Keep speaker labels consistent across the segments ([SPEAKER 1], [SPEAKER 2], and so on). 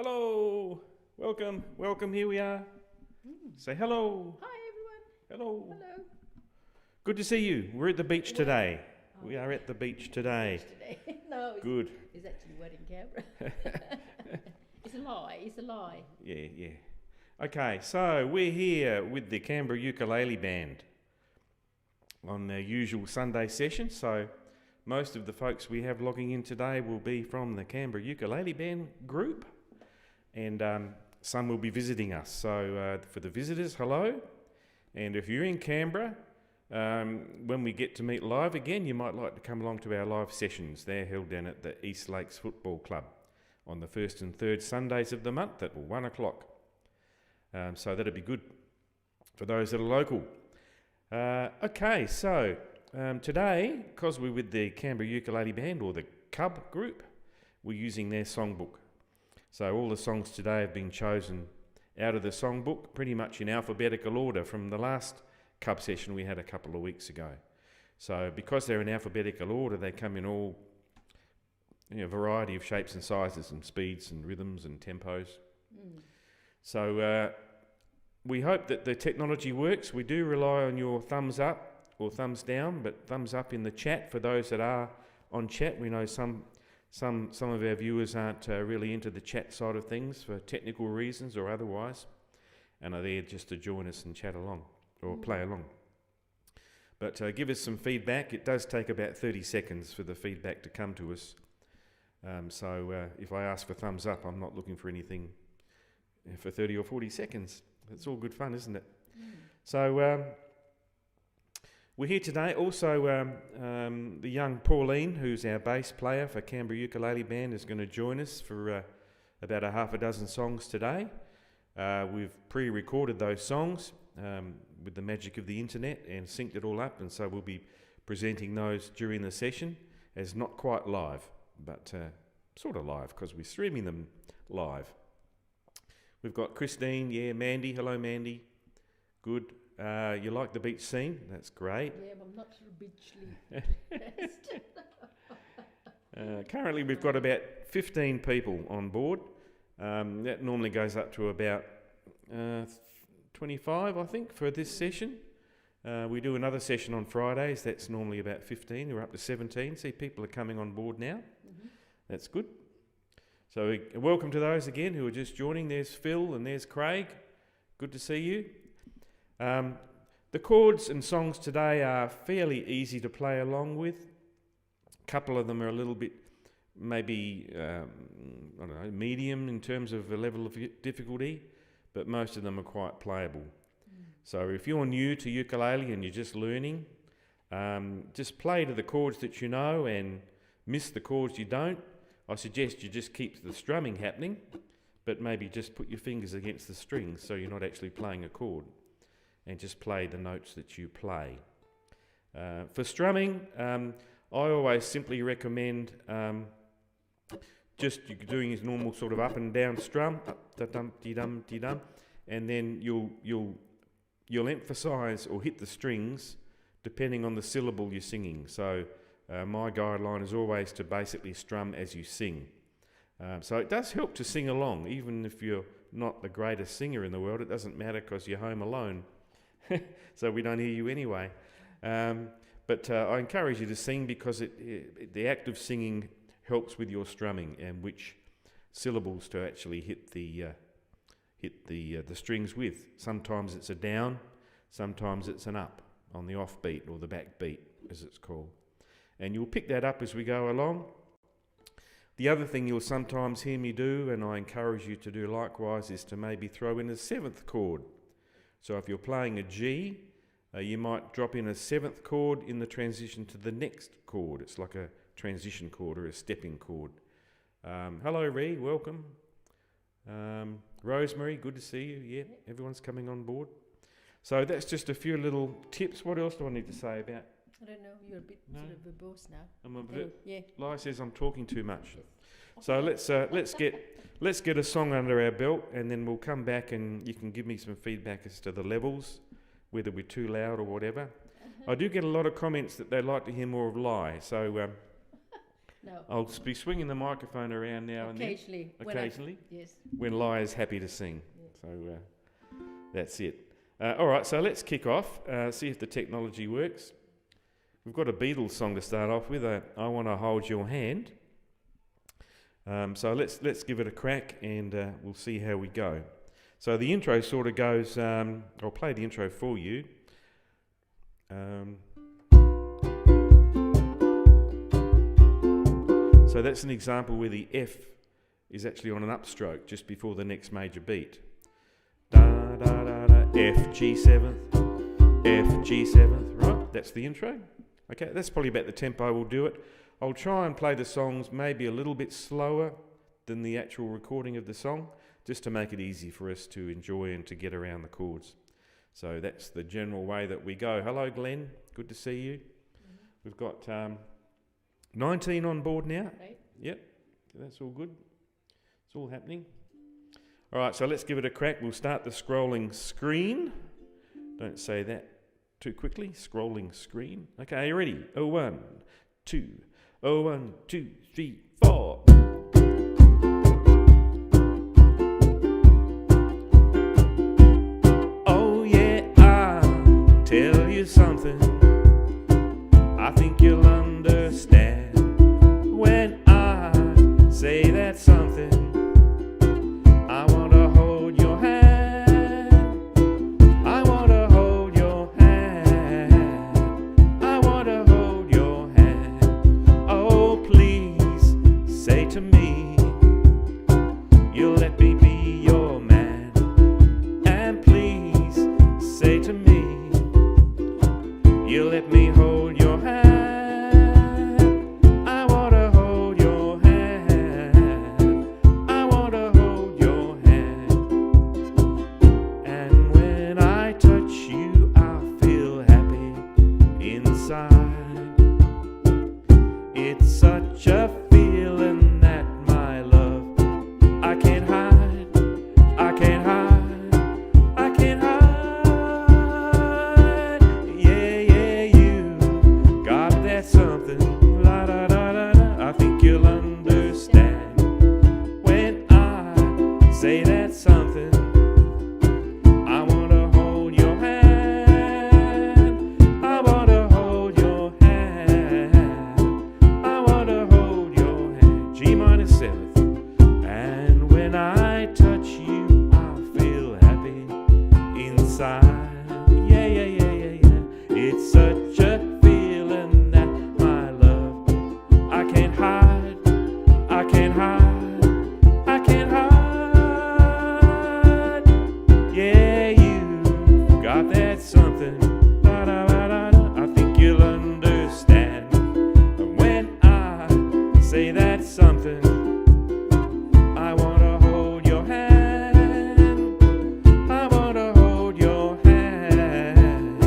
[SPEAKER 1] Hello, welcome, here we are. Say hello.
[SPEAKER 2] Hi everyone.
[SPEAKER 1] Hello.
[SPEAKER 2] Hello.
[SPEAKER 1] Good to see you. We're at the beach
[SPEAKER 2] Where?
[SPEAKER 1] today.
[SPEAKER 2] Oh,
[SPEAKER 1] We are at the beach today.
[SPEAKER 2] Today. No,
[SPEAKER 1] Good.
[SPEAKER 2] it's actually wet in Canberra. It's a lie. It's a lie.
[SPEAKER 1] Yeah. Okay, so we're here with the Canberra Ukulele Band on their usual Sunday session. So most of the folks we have logging in today will be from the Canberra Ukulele Band group, and some will be visiting us. So for the visitors, hello. And if you're in Canberra, when we get to meet live again, you might like to come along to our live sessions. They're held down at the East Lakes Football Club on the first and third Sundays of the month at 1 o'clock. So that'll be good for those that are local. Okay, so today, because we're with the Canberra Ukulele Band, or the Cub group, we're using their songbook. So all the songs today have been chosen out of the songbook, pretty much in alphabetical order from the last Cub session we had a couple of weeks ago. So because they're in alphabetical order, they come in all variety of shapes and sizes and speeds and rhythms and tempos. So we hope that the technology works. We do rely on your thumbs up or thumbs down, but thumbs up in the chat for those that are on chat. We know some of our viewers aren't really into the chat side of things for technical reasons or otherwise, and are there just to join us and chat along or play along. But give us some feedback. It does take about 30 seconds for the feedback to come to us. So if I ask for thumbs up, I'm not looking for anything for 30 or 40 seconds. It's all good fun, isn't it? So we're here today. Also, the young Pauline, who's our bass player for Canberra Ukulele Band, is going to join us for about a half a dozen songs today. We've pre-recorded those songs with the magic of the internet and synced it all up, and so we'll be presenting those during the session as not quite live, but sort of live, because we're streaming them live. We've got Christine, Mandy. Hello, Mandy. Good. You like the beach scene? That's great.
[SPEAKER 2] Yeah, but I'm not sort of beachly dressed.
[SPEAKER 1] Currently, we've got about 15 people on board. That normally goes up to about 25, I think, for this session. We do another session on Fridays. That's normally about 15. We're up to 17. See, people are coming on board now. That's good. So welcome to those again who are just joining. There's Phil and there's Craig. Good to see you. The chords and songs today are fairly easy to play along with. A couple of them are a little bit maybe, medium in terms of the level of difficulty, but most of them are quite playable. So if you're new to ukulele and you're just learning, just play to the chords that you know and miss the chords you don't. I suggest you just keep the strumming happening, but maybe just put your fingers against the strings so you're not actually playing a chord, and just play the notes that you play. For strumming, I always simply recommend just doing his normal sort of up and down strum, up da dum dee dum, and then you'll emphasise or hit the strings depending on the syllable you're singing. So my guideline is always to basically strum as you sing. So it does help to sing along, even if you're not the greatest singer in the world. It doesn't matter because you're home alone, so we don't hear you anyway. But I encourage you to sing because the act of singing helps with your strumming and which syllables to actually hit the strings with. Sometimes it's a down, sometimes it's an up on the off beat or the back beat, as it's called. And you'll pick that up as we go along. The other thing you'll sometimes hear me do, and I encourage you to do likewise, is to maybe throw in a seventh chord. So if you're playing a G, you might drop in a seventh chord in the transition to the next chord. It's like a transition chord or a stepping chord. Hello, Ree, welcome. Rosemary, good to see you. Yeah, everyone's coming on board. So that's just a few little tips. What else do I need to say about?
[SPEAKER 2] I don't know. You're a bit sort of verbose now.
[SPEAKER 1] I'm a bit.
[SPEAKER 2] Yeah.
[SPEAKER 1] Lai says I'm talking too much.
[SPEAKER 2] Yes.
[SPEAKER 1] So let's get a song under our belt, and then we'll come back and you can give me some feedback as to the levels, whether we're too loud or whatever. I do get a lot of comments that they'd like to hear more of Lai. So
[SPEAKER 2] No.
[SPEAKER 1] I'll be swinging the microphone around now
[SPEAKER 2] Occasionally.
[SPEAKER 1] and then. Occasionally.
[SPEAKER 2] Yes.
[SPEAKER 1] When Lia's happy to sing.
[SPEAKER 2] Yes.
[SPEAKER 1] So that's it. All right, so let's kick off, see if the technology works. We've got a Beatles song to start off with, I Want to Hold Your Hand. So let's give it a crack and we'll see how we go. So the intro sort of goes, I'll play the intro for you. So that's an example where the F is actually on an upstroke just before the next major beat. Da da da da, F G7th, F G7th, right? That's the intro. Okay, that's probably about the tempo we'll do it. I'll try and play the songs maybe a little bit slower than the actual recording of the song, just to make it easy for us to enjoy and to get around the chords. So that's the general way that we go. Hello, Glenn. Good to see you. Mm-hmm. We've got 19 on board now.
[SPEAKER 2] Right.
[SPEAKER 1] Yep, that's all good. It's all happening. All right, so let's give it a crack. We'll start the scrolling screen. Don't say that too quickly. Scrolling screen. Okay, are you ready? 1, 2. 1, 2, 3, 4. Oh yeah, I'll tell you something. I think you'll understand when I say that something. I want to hold your hand. I want to hold your hand. I want to hold your hand. Oh, please say to me, you'll let me be your man. And please say to me, you'll let me hold your hand. I want to hold your hand. I want to hold your hand. And when I touch you, I feel happy inside. It's such a feeling that, my love, I can't hide. I can't hide. I can't hide. Yeah, yeah, you got that something. La da da da da. I think you'll understand when I say that something. I want to hold your hand. I want to hold your hand. I want to hold your hand. G minor 7th. And when I touch you, I feel happy inside. Yeah, yeah, yeah, yeah, yeah. It's such a feeling that, my love, I can't hide. I can't hide. I can't hide. Yeah, you got that something. Da, da, da, da, da. I think you'll understand when I say that something. I want to hold your hand. I want to hold your hand.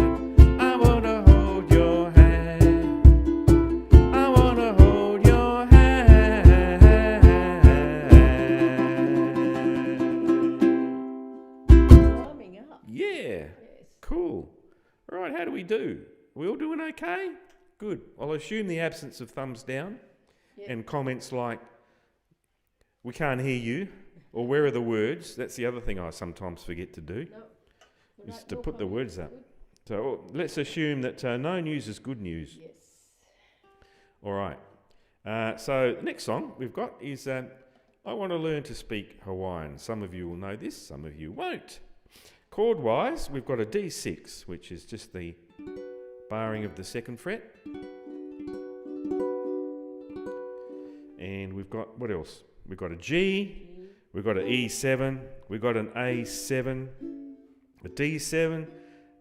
[SPEAKER 1] I want to hold your hand. I want to hold your hand.
[SPEAKER 2] Warming up.
[SPEAKER 1] Yeah,
[SPEAKER 2] Yes.
[SPEAKER 1] cool. All right, how do we do? We all doing okay? Good. I'll assume the absence of thumbs down
[SPEAKER 2] Yes.
[SPEAKER 1] and comments like, we can't hear you, or where are the words? That's the other thing I sometimes forget to do,
[SPEAKER 2] No.
[SPEAKER 1] is
[SPEAKER 2] Right,
[SPEAKER 1] to
[SPEAKER 2] no
[SPEAKER 1] put the
[SPEAKER 2] comments.
[SPEAKER 1] words up.
[SPEAKER 2] Good.
[SPEAKER 1] So let's assume that no news is good news.
[SPEAKER 2] Yes.
[SPEAKER 1] All right. So the next song we've got is I Want to Learn to Speak Hawaiian. Some of you will know this, some of you won't. Chord-wise, we've got a D6, which is just the barring of the 2nd fret. And we've got, what else? We've got a G, we've got an E7, we've got an A7, a D7,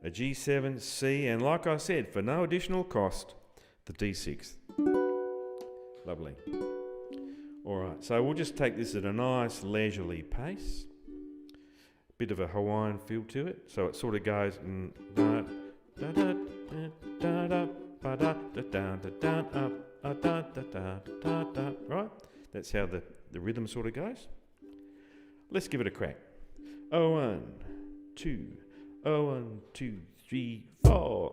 [SPEAKER 1] a G7, C, and like I said, for no additional cost, the D6. Lovely. All right, so we'll just take this at a nice leisurely pace. Bit of a Hawaiian feel to it, so it sort of goes right. That's how the rhythm sort of goes. Let's give it a crack. 1, 2, 1, 2, 3, 4.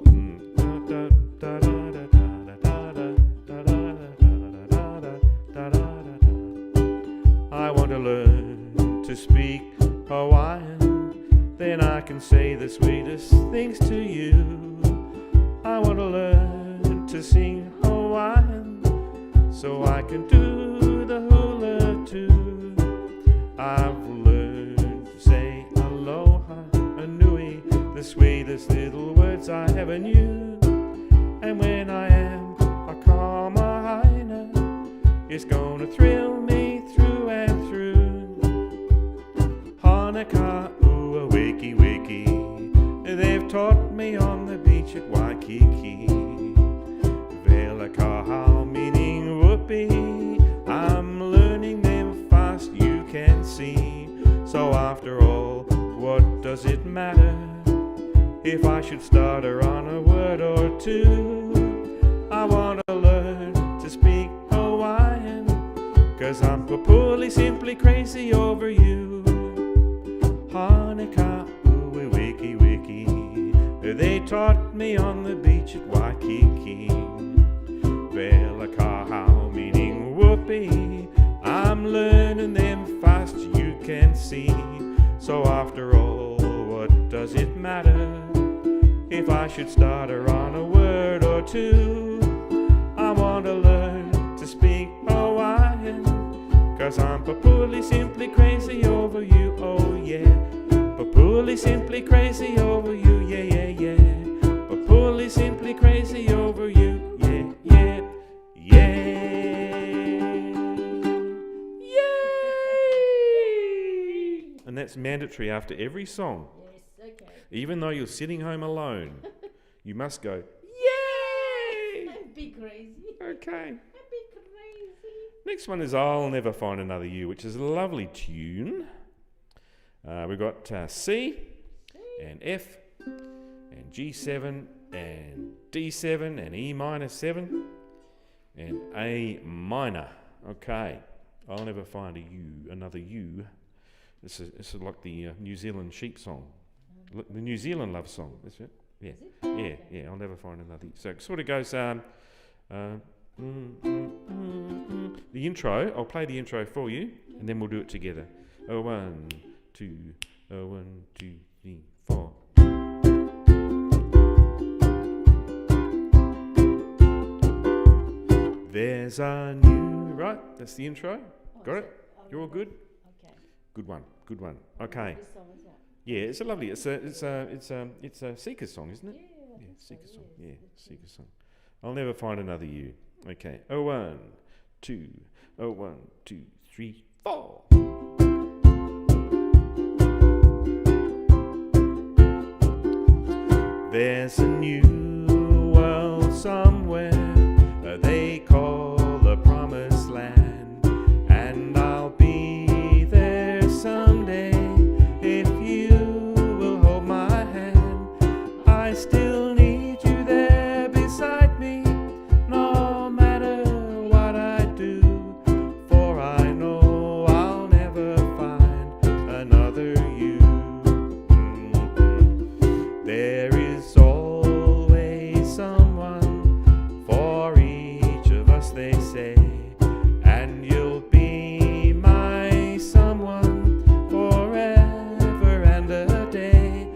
[SPEAKER 1] speak Hawaiian, then I can say the sweetest things to you. I want to learn to sing Hawaiian so I can do the hula too. I've learned to say aloha, anui, the sweetest little words I ever knew. And when I am a kamahana, it's gonna thrill me through and through. Hanaka ua wiki wiki, they've taught me on the beach at Waikiki. Vela kahau meaning whoopee, I'm learning them fast, you can see. So after all, what does it matter if I should stutter on a word or two? I want to learn to speak Hawaiian, 'cause I'm papuli simply crazy over you. Hanukkah, uwe wiki wiki, they taught me on the beach at Waikiki. Vela kahau meaning whoopee, I'm learning them fast, you can see. So after all, what does it matter if I should stutter on a word or two? I want to learn to speak Hawaiian, 'cause I'm papuli simply crazy over you, oh yeah. Papuli simply crazy over you, yeah, yeah, yeah. Papuli simply crazy over you, yeah, yeah, yeah. Yay! And that's mandatory after every song.
[SPEAKER 2] Yes, okay.
[SPEAKER 1] Even though you're sitting home alone, you must go, yay!
[SPEAKER 2] Be crazy.
[SPEAKER 1] Okay.
[SPEAKER 2] Be crazy.
[SPEAKER 1] Next one is I'll Never Find Another You, which is a lovely tune. We've got C and F and G7 and D7 and E minor 7 and A minor. Okay. I'll never find another you. This is like the New Zealand sheep song. The New Zealand love song. That's it. Yeah. Yeah, yeah. I'll never find another you. So it sort of goes, the intro, I'll play the intro for you, and then we'll do it together. 1, 2, 1, 2, 3, 4. There's a new, right? That's the intro. Got it? You're all good?
[SPEAKER 2] Okay.
[SPEAKER 1] Good one. Good one. Okay.
[SPEAKER 2] This song is that?
[SPEAKER 1] Yeah, it's a lovely. It's a Seeker song, isn't it?
[SPEAKER 2] Yeah,
[SPEAKER 1] Seeker song. Yeah, Seeker song. I'll never find another you. Okay. 1, 2, 1, 2, 3, 4. There's a new world somewhere they call the promised land, and I'll be there someday if you will hold my hand. I still need you there beside me, no matter what I do, for I know I'll never find another you. There is always someone for each of us, they say, and you'll be my someone forever and a day.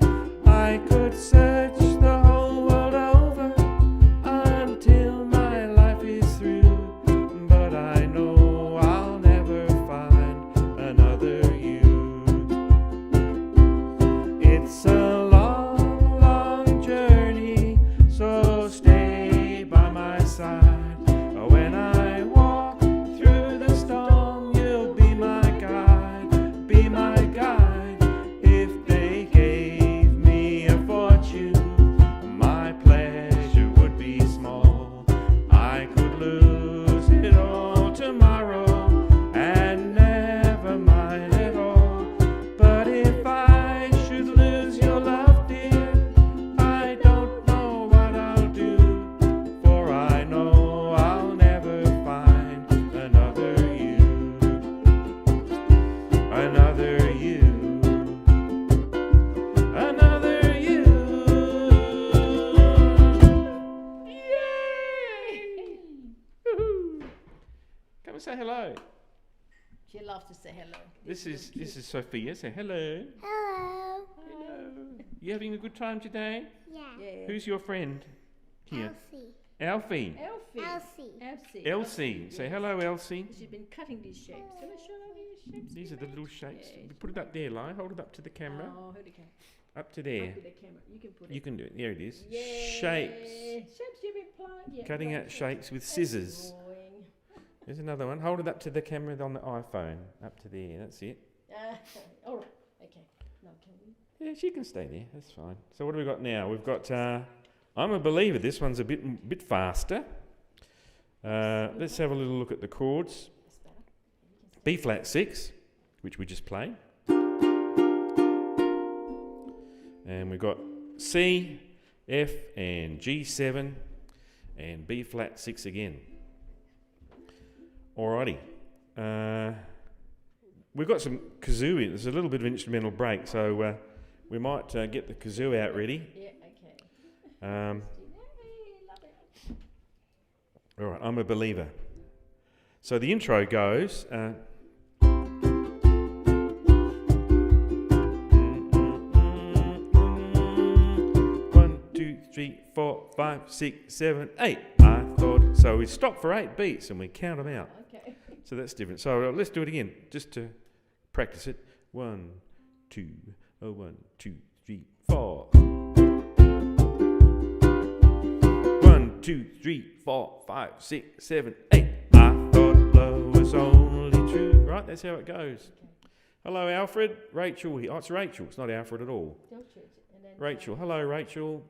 [SPEAKER 1] I could search the whole world over until my life is through, but I know I'll never find another you. It's a long, long journey, so stay by my side. When I walk through the storm, you'll be my guide, be my guide. If they gave me a fortune, my pleasure would be small. I could lose it all tomorrow and never mind at all. But if I should lose your love, dear, I don't know what I'll do, for I know I'll never find another you. Another you. Another you. Yay! Woohoo! Come and say hello.
[SPEAKER 2] She loves to say hello.
[SPEAKER 1] This is Sophia. Say hello.
[SPEAKER 3] Hello.
[SPEAKER 1] Hello. You having a good time today?
[SPEAKER 3] Yeah.
[SPEAKER 1] Who's your friend here?
[SPEAKER 3] Elsie.
[SPEAKER 1] Alfie.
[SPEAKER 3] Elsie.
[SPEAKER 1] Elsie. Say hello, Elsie.
[SPEAKER 2] She's been cutting these shapes. Can I show her these shapes?
[SPEAKER 1] These are the little shapes.
[SPEAKER 2] Yeah.
[SPEAKER 1] Put it up there, Lai. Hold it up to the camera.
[SPEAKER 2] Oh, hold it.
[SPEAKER 1] Up to there.
[SPEAKER 2] Up to the camera. You can put it.
[SPEAKER 1] You can do it. There it is.
[SPEAKER 2] Yeah.
[SPEAKER 1] Shapes.
[SPEAKER 2] Shapes you've been playing. Yeah,
[SPEAKER 1] Cutting out shapes with scissors.
[SPEAKER 2] Drawing.
[SPEAKER 1] There's another one. Hold it up to the camera on the iPhone. Up to there. That's it.
[SPEAKER 2] All right. Okay. Now can we?
[SPEAKER 1] Yeah, she can stay there. That's fine. So what do we got now? We've got I'm a Believer. This one's a bit faster. Let's have a little look at the chords.
[SPEAKER 2] That's better.
[SPEAKER 1] B flat 6, which we just played. And we've got C, F, and G7, and B flat 6 again. Alrighty. We've got some kazoo in. There's a little bit of instrumental break, so we might get the kazoo out ready.
[SPEAKER 2] Yeah. Okay.
[SPEAKER 1] Um,
[SPEAKER 2] Hey, love it.
[SPEAKER 1] all right, I'm a Believer. So the intro goes. 1, 2, 3, 4, 5, 6, 7, 8. I thought so. We stop for 8 beats and we count them out.
[SPEAKER 2] Okay.
[SPEAKER 1] So that's different. So let's do it again, just to practice it. 1, 2, 1, 2, 3, 4. 1, 2, 3, 4, 5, 6, 7, 8. I thought love was only true. Right, that's how it goes.
[SPEAKER 2] Okay.
[SPEAKER 1] Hello, Alfred. Rachel here. Oh, it's Rachel. It's not Alfred at all.
[SPEAKER 2] Don't you? And then,
[SPEAKER 1] Rachel. Hello, Rachel.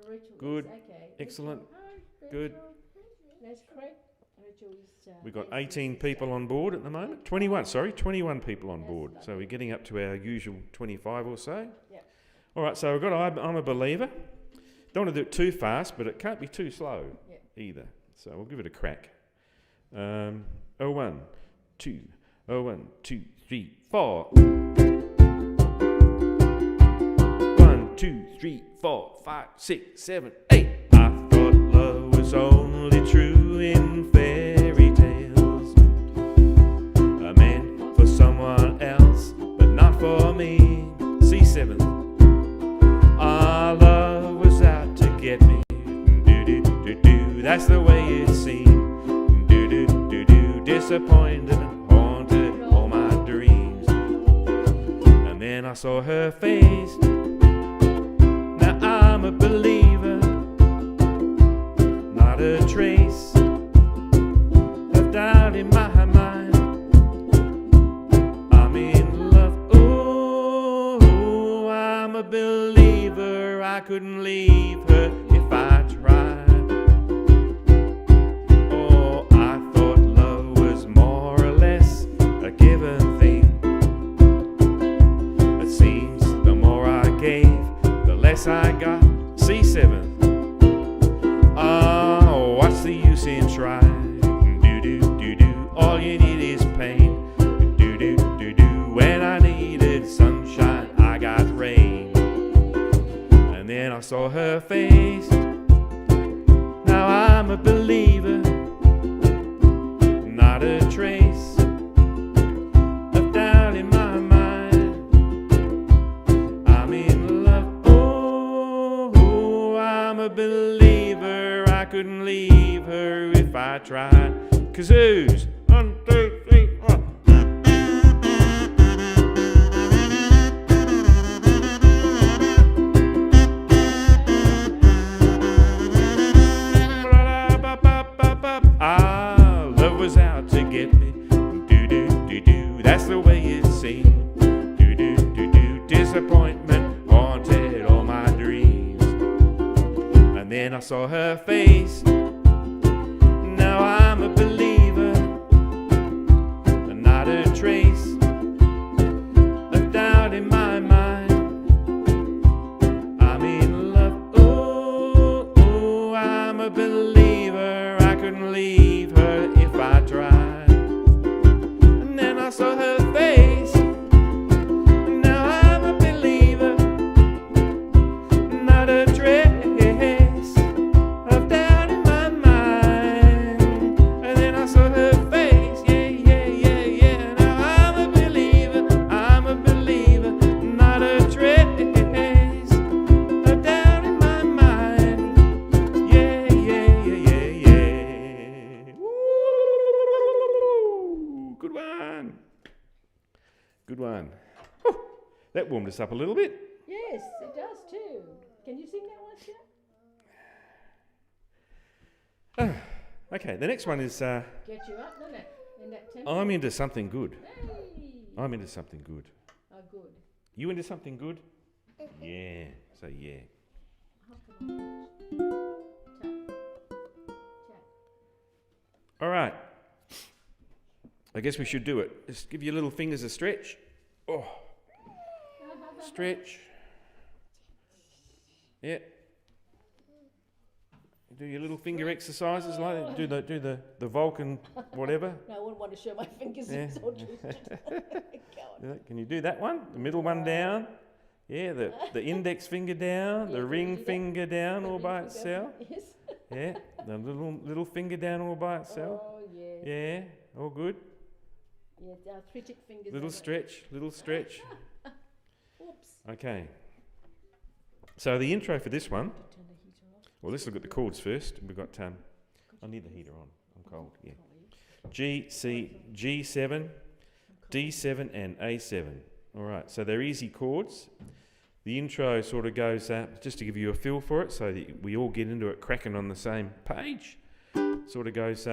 [SPEAKER 2] Rachel.
[SPEAKER 1] Good.
[SPEAKER 2] Is, okay.
[SPEAKER 1] Excellent.
[SPEAKER 2] Rachel. Hi,
[SPEAKER 1] Good.
[SPEAKER 2] Rachel. That's great. Rachel is.
[SPEAKER 1] We've got
[SPEAKER 2] 18
[SPEAKER 1] 18 people on board at the moment. 21 people on
[SPEAKER 2] That's
[SPEAKER 1] board. So
[SPEAKER 2] lovely.
[SPEAKER 1] we're getting up to our usual 25 or so.
[SPEAKER 2] Yeah.
[SPEAKER 1] All right, so we've got I'm a Believer. Don't want to do it too fast, but it can't be too slow either. So we'll give it a crack. 1, 2, 1, 2, 3, 4. 1, 2, 3, 4, 5, 6, 7, 8. I thought love was only true in fairy tales. A man for someone else, but not for me. C7. Our love was out to get me. Do-do-do-do. That's the way it seemed. Do-do-do-do. Disappointed and haunted all my dreams. And then I saw her face. Now I'm a believer. Not a trace of doubt in my mind. I'm in love. Oh, I'm a believer. I couldn't leave her if I tried. Oh, I thought love was more or less a given thing. It seems the more I gave, the less I got. C7. Oh, what's the use in trying? Do-do-do-do. All you need is pain. Do-do-do-do. When I needed sunshine, I got rain. And then I saw her face. Now I'm a believer. Not a trace of doubt in my mind. I'm in love. Oh, I'm a believer. I couldn't leave her if I tried. Kazoos. 1, 2, 3, 4. Ah, love was out to get me. Do-do-do-do. That's the way it seemed. Do-do-do-do. Disappointment haunted all my dreams. And then I saw her face. Now I'm a believer. Not a trace of doubt in my mind. I'm in love. Oh, I'm a believer. I couldn't leave her if I tried. And then I saw her face. Now I'm a believer. Not a trace of doubt in my mind. And then I saw her face. Yeah, yeah, yeah, yeah. Now one. Whew, that warmed us up a little bit.
[SPEAKER 2] Yes, it does too. Can you sing that one, Stuart?
[SPEAKER 1] Okay, the next one is
[SPEAKER 2] Get you up, doesn't it? In that tempo.
[SPEAKER 1] I'm into something good.
[SPEAKER 2] Hey!
[SPEAKER 1] I'm into something good.
[SPEAKER 2] Oh, good.
[SPEAKER 1] You into something good? Yeah, so yeah.
[SPEAKER 2] Oh, come on. Tap.
[SPEAKER 1] All right. I guess we should do it. Just give your little fingers a stretch. Oh, stretch. Yeah. Do your little finger exercises like that. Do the Vulcan whatever.
[SPEAKER 2] No, I wouldn't want to show my fingers.
[SPEAKER 1] Yeah.
[SPEAKER 2] It's all twisted. Go on.
[SPEAKER 1] Can you do that one? The middle one down. Yeah, the index finger down,
[SPEAKER 2] Yeah,
[SPEAKER 1] the
[SPEAKER 2] can
[SPEAKER 1] ring
[SPEAKER 2] you do that?
[SPEAKER 1] finger down
[SPEAKER 2] The
[SPEAKER 1] all
[SPEAKER 2] ring
[SPEAKER 1] by
[SPEAKER 2] finger.
[SPEAKER 1] itself.
[SPEAKER 2] Yes.
[SPEAKER 1] Yeah, the little finger down all by itself.
[SPEAKER 2] Oh, yes.
[SPEAKER 1] Yeah, all good.
[SPEAKER 2] Yes, the arthritic fingers.
[SPEAKER 1] Little
[SPEAKER 2] on it.
[SPEAKER 1] stretch.
[SPEAKER 2] Oops.
[SPEAKER 1] Okay. So the intro for this one.
[SPEAKER 2] Turn the heater off.
[SPEAKER 1] Well, let's look at the chords first. We've got. I need the heater on. I'm cold. Yeah. G, C, G7, D7, and A7. All right. So they're easy chords. The intro sort of goes just to give you a feel for it, so that we all get into it cracking on the same page. Sort of goes.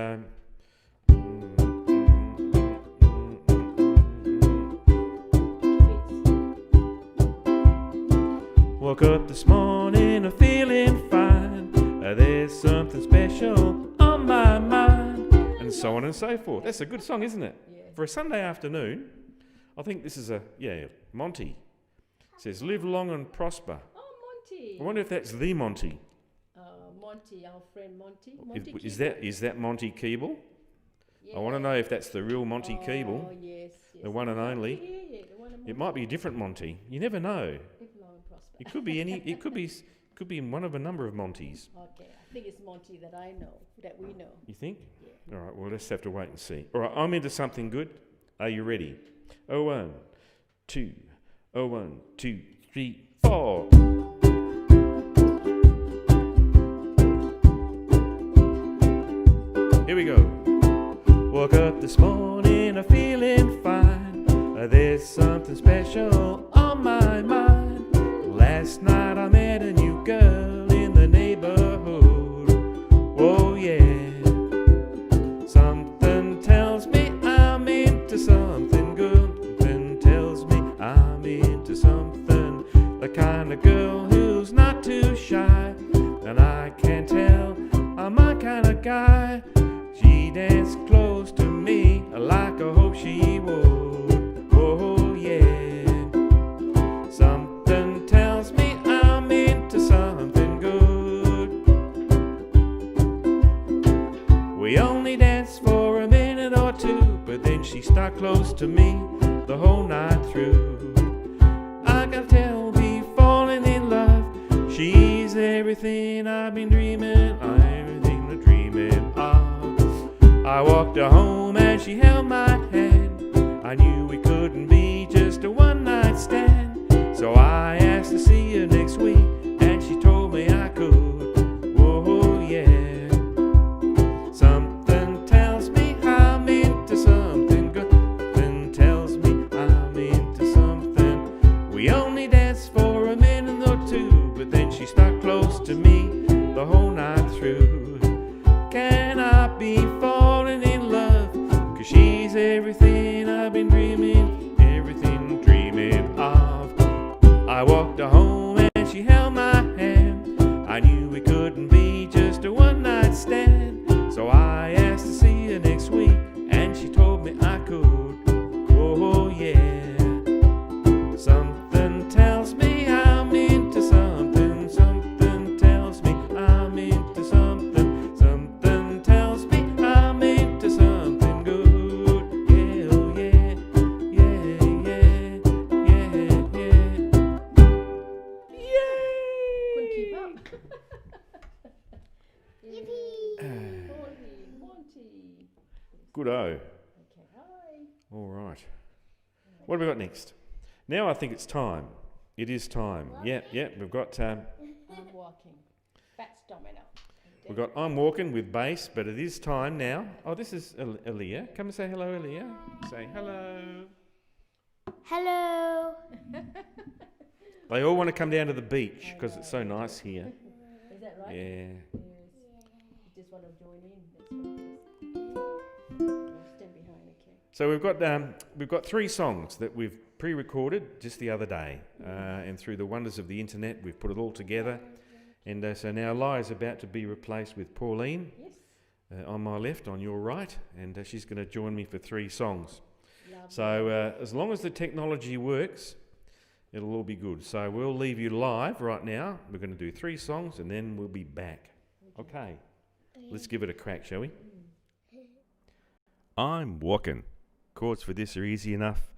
[SPEAKER 1] Woke up this morning, I'm feeling fine. There's something special on my mind, and so on and so forth. That's a good song, isn't it?
[SPEAKER 2] Yeah.
[SPEAKER 1] For a Sunday afternoon, I think this is Monty. It says, live long and prosper.
[SPEAKER 2] Oh, Monty.
[SPEAKER 1] I wonder if that's the Monty.
[SPEAKER 2] Monty, our friend Monty. Monty
[SPEAKER 1] Is that Monty Keeble?
[SPEAKER 2] Yeah.
[SPEAKER 1] I want to know if that's the real Monty Keeble,
[SPEAKER 2] Oh, yes.
[SPEAKER 1] the one and only.
[SPEAKER 2] Yeah, the one and
[SPEAKER 1] It might be a different Monty. You never know.
[SPEAKER 2] Live long and prosper.
[SPEAKER 1] It could be any. It could be in one of a number of Montys.
[SPEAKER 2] Okay, I think it's Monty that I know, that we know.
[SPEAKER 1] You think?
[SPEAKER 2] Yeah.
[SPEAKER 1] All right. Well, let's have to wait and see. All right. I'm into something good. Are you ready? 1, 2, 1, 2, 3, 4. Here we go. Woke up this morning, I'm feeling fine. There's something special on my mind. Last night I met a new girl in the neighborhood. Oh yeah. Something tells me I'm into something good. Something tells me I'm into something. The kind of girl who's not too shy. And I can tell I'm my kind of guy. She danced close to me like I hope she would. Oh yeah. Something tells me I'm into something good. We only danced for a minute or two, but then she stuck close to me the whole night through. I can tell me falling in love. She's everything I've been dreaming, everything I'm dreaming of. I walked her home and she held my hand. I knew we couldn't be just a one-night stand. So I asked to see her next week, and she told me I could. Whoa, yeah. Something tells me I'm into something good. Something tells me I'm into something. We only danced for a minute or two, but then she stuck close to me the whole night through. Can I be falling in love? 'Cause she's everything I've been dreaming, everything dreaming of. I walked her home and she held my hand. I knew we couldn't be just a one-night stand. So I asked to see her next week, and she told me I could. Oh yeah. Something tells me I'm into something. Something tells me I'm into something. Something tells me I'm into something good. Yeah, oh yeah. Yeah, yeah. Yeah, yeah. Yay!
[SPEAKER 2] Couldn't keep up. Monty.
[SPEAKER 1] Good-o.
[SPEAKER 2] Okay, hi.
[SPEAKER 1] All right. What have we got next? Now I think it's time. It is time. Yeah. We've got
[SPEAKER 2] I'm walking. That's domino.
[SPEAKER 1] I'm walking with bass, but it is time now. Oh, this is Aaliyah. Come and say hello, Aaliyah. Say hello.
[SPEAKER 3] Hello.
[SPEAKER 1] They all want to come down to the beach because it's so nice here.
[SPEAKER 2] Is that right?
[SPEAKER 1] Yeah.
[SPEAKER 2] Yes. You just want to join in. That's what it is. I'll stand behind, okay.
[SPEAKER 1] So we've got 3 songs that we've pre-recorded just the other day, and through the wonders of the internet, we've put it all together. And so now Lia's about to be replaced with Pauline
[SPEAKER 2] Yes.
[SPEAKER 1] on my left, on your right, and she's going to join me for 3 songs.
[SPEAKER 2] Lovely.
[SPEAKER 1] So as long as the technology works, it'll all be good. So we'll leave you live right now. We're going to do 3 songs and then we'll be back. Okay, let's give it a crack, shall we? I'm walking. Chords for this are easy enough.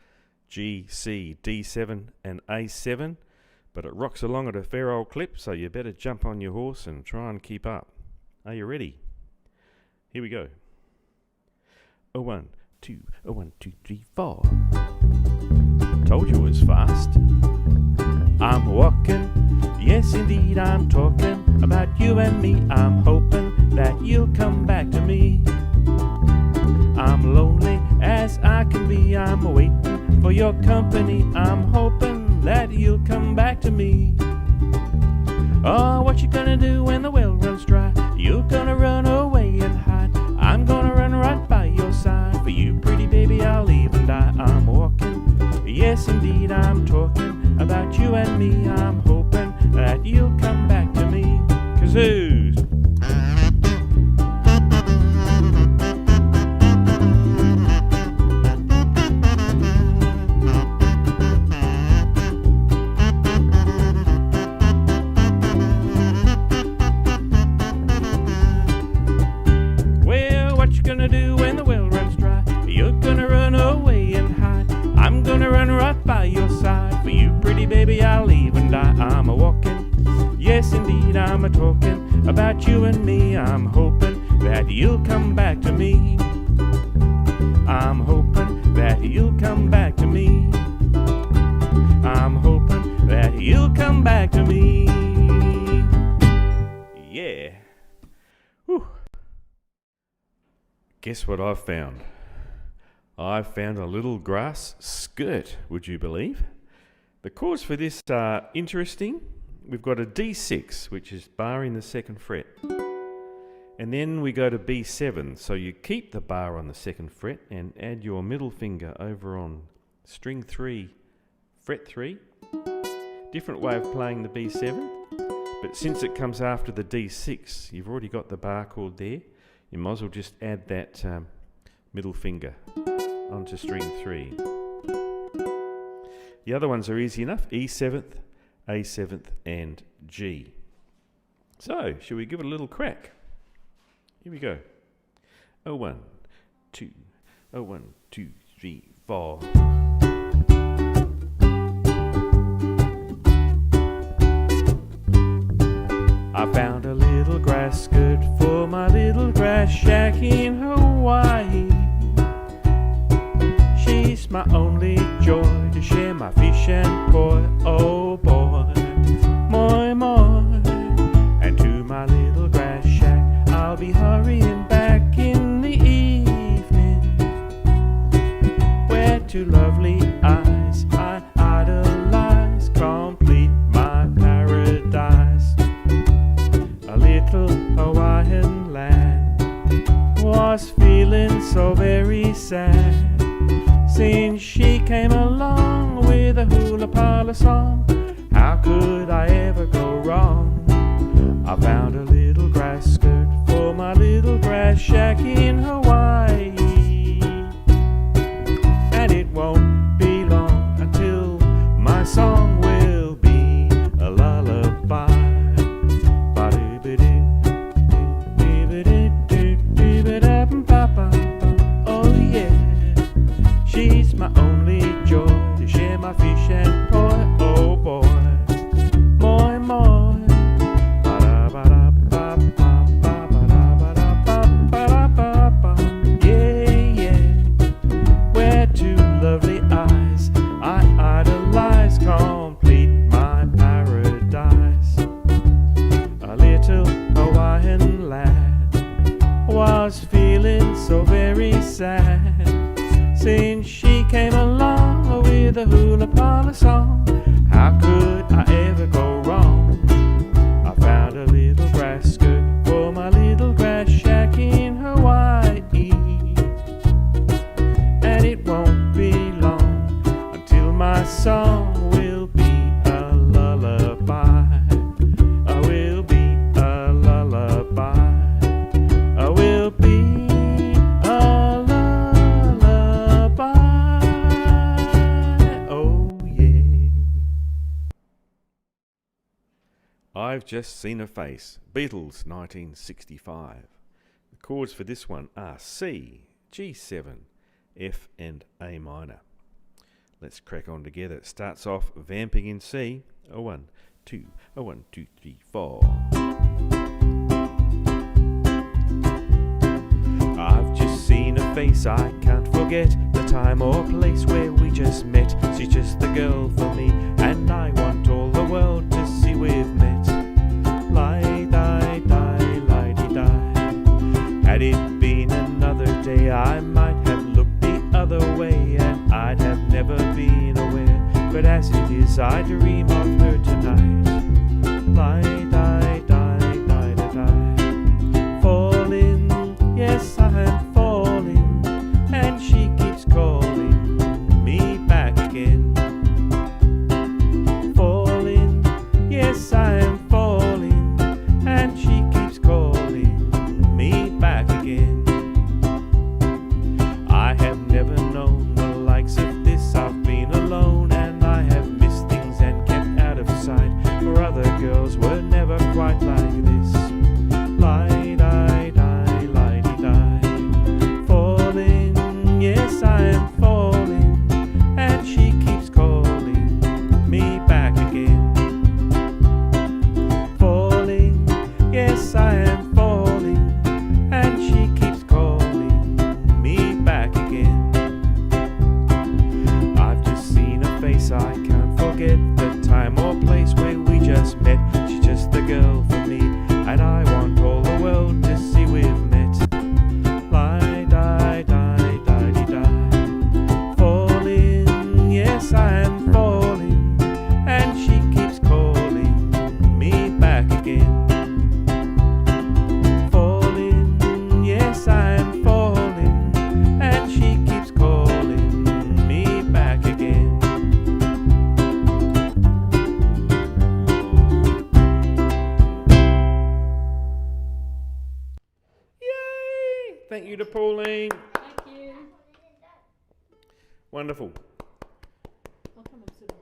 [SPEAKER 1] G, C, D7 and A7. But it rocks along at a fair old clip, so you better jump on your horse and try and keep up. Are you ready? Here we go. 1, 2, 1, 2, 3, 4. Told you it was fast. I'm walking, yes indeed I'm talking about you and me. I'm hoping that you'll come back to me. I'm lonely as I can be. I'm waiting for your company. I'm hoping that you'll come back to me. Oh, what you gonna do when the well runs dry? You're gonna run away and hide. I'm gonna run right by your side. For you, pretty baby, I'll even die. I'm walking, yes indeed I'm talking about you and me. I'm hoping that you'll come back to me. Kazoos! Gonna do when the well runs dry? You're gonna run away and hide. I'm gonna run right by your side. For you, pretty baby, I'll even die. I'm a walking, yes indeed I'm a talking about you and me. I'm hoping that you'll come back to me. I'm hoping that you'll come back to me. I'm hoping that you'll come back to me. Yeah. Whew. Guess what I've found? I've found a little grass skirt, would you believe? The chords for this are interesting. We've got a D6, which is barring the 2nd fret. And then we go to B7, so you keep the bar on the 2nd fret and add your middle finger over on string 3, fret 3. Different way of playing the B7, but since it comes after the D6, you've already got the bar chord there. You might as well just add that middle finger onto string 3. The other ones are easy enough, E7th, A7th and G. So, shall we give it a little crack? Here we go. 1, 2, 1, 2, 3, 4. I found a little grass skirt for my little grass shack in Hawaii. She's my only joy to share my fish and boy, oh boy, moi moi. And to my little grass shack I'll be hurrying back in the evening, where two lovely eyes I idolize complete my paradise. A little Hawaiian lad was feeling so very sad since she came along with a hula parlor song. How could I ever go wrong? I found a little grass skirt for my little grass shack in Hawaii, and it won't be long until my song will be a lullaby. Oh yeah, she's my only joy to share my fish and boy, oh boy, moi moi. Yeah, yeah, where two lovely eyes I idolize complete my paradise. A little Hawaiian lad was feeling so very sad since she came along with with a hula parlor song. How could I ever go wrong? I found a little grass skirt for my little grass shack in Hawaii. And it won't be long until my song will be a lullaby. I will be a lullaby. I will be a lullaby. Oh yeah. I've Just Seen a Face, Beatles, 1965. The chords for this one are C, G7, F and A minor. Let's crack on together. It starts off vamping in C. A 1, 2, a 1, 2, 3, 4. I've just seen a face I can't forget, the time or place where we just met. She's just the girl for me, and I want all the world to see we've met. Lie-di-di, lie-di-di. Had it been another day, I might have looked the other way, and I'd have never been aware. But as it is, I dream of her tonight. Lie-di-di, lie-di-di. Falling, yes, I'm falling, and she keeps calling me back again. Falling, yes, I'm falling, and she keeps calling me back again. I have never known the likes of this. I've been alone, and I have missed things and kept out of sight, for other girls were never quite like this. Lie-di-di, lie-di-di. Falling, yes, I am falling, and she keeps calling me back again. Falling, yes, I am falling, and she keeps calling me back again. I've just seen a face I can't forget, the time or place where we just met. She's just the girl for me, and I want all the world to see we've met. Lie-di-di, di-di-di. Falling, yes, I am falling, and she keeps calling me back again. Falling, yes, I am falling, and she keeps calling me back again. Yay! Thank you to Pauline.
[SPEAKER 2] Thank you.
[SPEAKER 1] Wonderful.
[SPEAKER 2] I'll come and sit.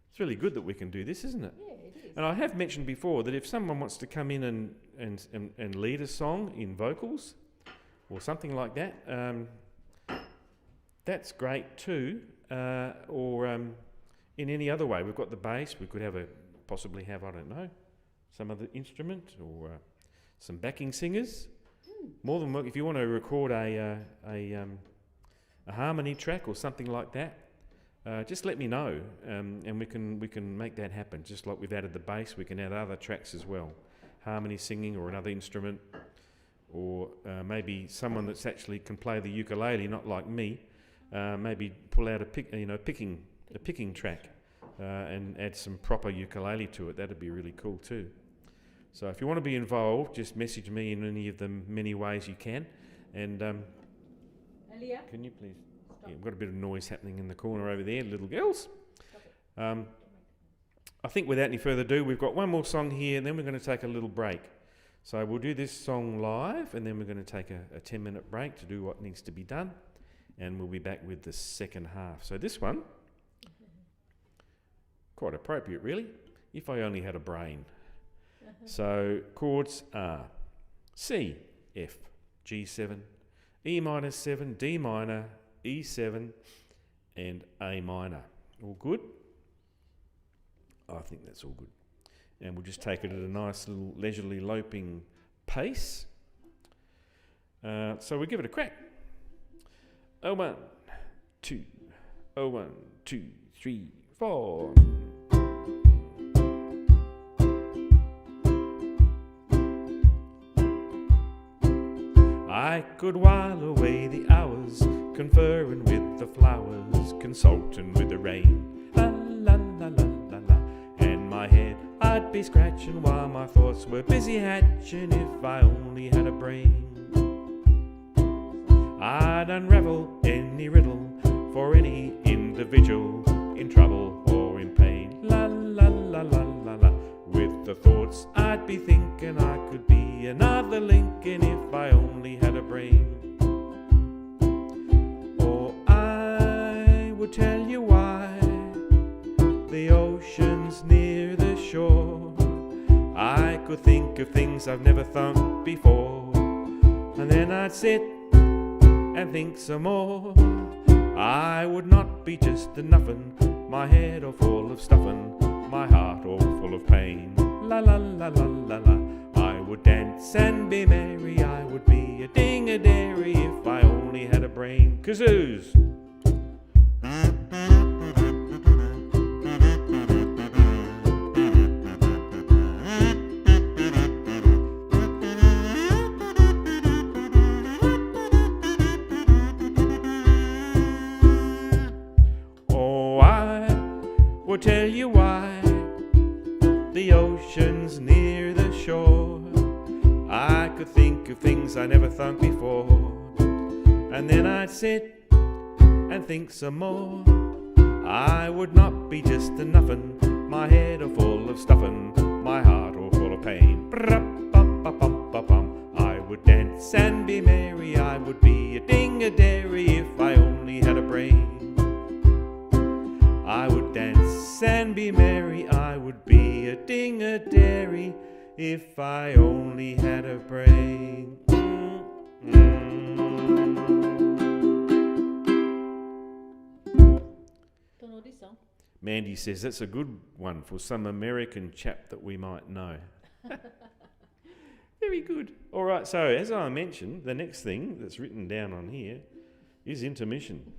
[SPEAKER 1] It's really good that we can do this, isn't it?
[SPEAKER 2] Yeah, it is.
[SPEAKER 1] And I have mentioned before that if someone wants to come in and lead a song in vocals or something like that, that's great too. Or in any other way, we've got the bass. We could possibly have I don't know, some other instrument or some backing singers. More than if you want to record a harmony track or something like that. Just let me know, and we can make that happen. Just like we've added the bass, we can add other tracks as well, harmony singing or another instrument, or maybe someone that's actually can play the ukulele, not like me. Maybe pull out a picking track and add some proper ukulele to it. That'd be really cool too. So if you want to be involved, just message me in any of the many ways you can. And
[SPEAKER 2] Elia?
[SPEAKER 1] can you please? Yeah, we've got a bit of noise happening in the corner over there, little girls. I think without any further ado, we've got one more song here, and then we're going to take a little break. So we'll do this song live, and then we're going to take a 10-minute break to do what needs to be done, and we'll be back with the second half. So this one, quite appropriate really, if I only had a brain. So chords are C, F, G7, E minor 7, D minor, E7 and A minor. All good? I think that's all good. And we'll just take it at a nice little leisurely loping pace. So we give it a crack. 1, 2, 1, 2, 3, 4. I could while away the hours conferring with the flowers, consulting with the rain. La la la la la la. And my head I'd be scratching while my thoughts were busy hatching. If I only had a brain, I'd unravel any riddle for any individual in trouble or in pain. La la la la la la. With the thoughts I'd be thinking, I could be another Lincoln if I only had a brain. Or I would tell you why the ocean's near the shore. I could think of things I've never thought before, and then I'd sit and think some more. I would not be just a nuffin', my head all full of stuffin', my heart all full of pain. La la la la la la. I would dance and be merry, I would be a ding-a-dairy if I only had a brain. Kazoos! Will tell you why the ocean's near the shore. I could think of things I never thought before, and then I'd sit and think some more. I would not be just a nuffin', my head all full of stuffin', my heart all full of pain. I would dance and be merry, I would be a ding-a-dairy if I only had a brain. I would dance and be merry, I would be a ding-a-dairy if I only had a brain.
[SPEAKER 2] Don't know this song.
[SPEAKER 1] Mandy says that's a good one for some American chap that we might know. Very good. All right, so as I mentioned, the next thing that's written down on here is intermission.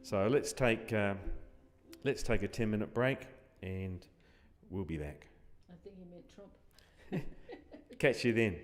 [SPEAKER 1] So let's take a 10-minute break and we'll be back.
[SPEAKER 2] I think you meant Trump.
[SPEAKER 1] Catch you then.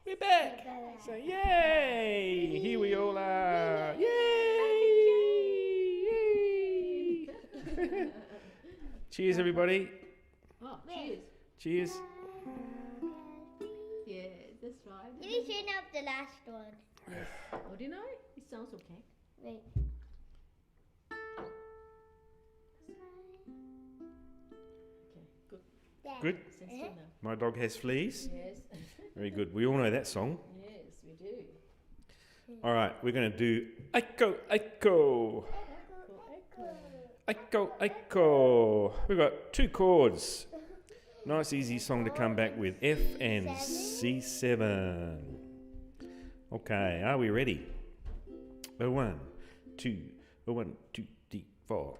[SPEAKER 1] We're back. Say yay! Here we all are. Yay! Yay! Cheers, everybody.
[SPEAKER 2] Oh, cheers.
[SPEAKER 1] Cheers.
[SPEAKER 2] Yeah, that's right.
[SPEAKER 3] Can you turn up the last one?
[SPEAKER 2] Yes. Oh, do you know? It sounds okay.
[SPEAKER 3] Wait.
[SPEAKER 2] Okay, good.
[SPEAKER 1] Good.
[SPEAKER 2] Stand still now.
[SPEAKER 1] My dog has fleas.
[SPEAKER 2] Yes.
[SPEAKER 1] Very good. We all know that song.
[SPEAKER 2] Yes, we do.
[SPEAKER 1] All right, we're going to do Aiko, Aiko.
[SPEAKER 2] Cool.
[SPEAKER 1] Aiko, Aiko. We've got 2 chords. Nice easy song to come back with. F and C7. Okay, are we ready? A 1, 2, a 1, 2, 3, 4.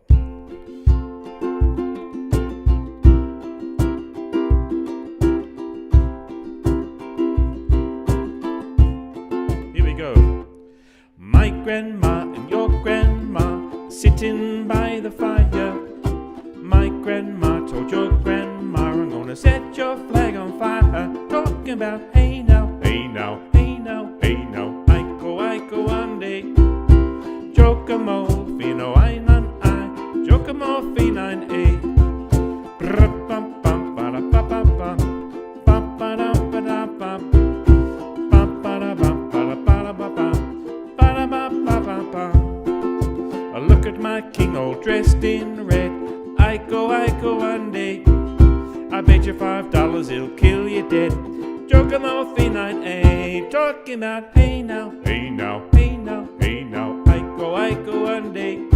[SPEAKER 1] Here we go. My grandma and your grandma sitting by the fire. My grandma told your grandma, I'm gonna set your flag on fire. Talking about hey now, hey now, hey now, hey now. Aiko ande. Giacomo fino ai nan ai. Giacomo fino ai e. Pam pam para pa pa pam. Pam para para pam. Pam para pam para para pa pam. Para pa pa pa pam. Look at my king all dressed in red. Aiko ande. I bet you $5 he'll kill you dead. Giacomo fino ai. Talking about hey now, hey now, hey now, hey now. Aiko ande.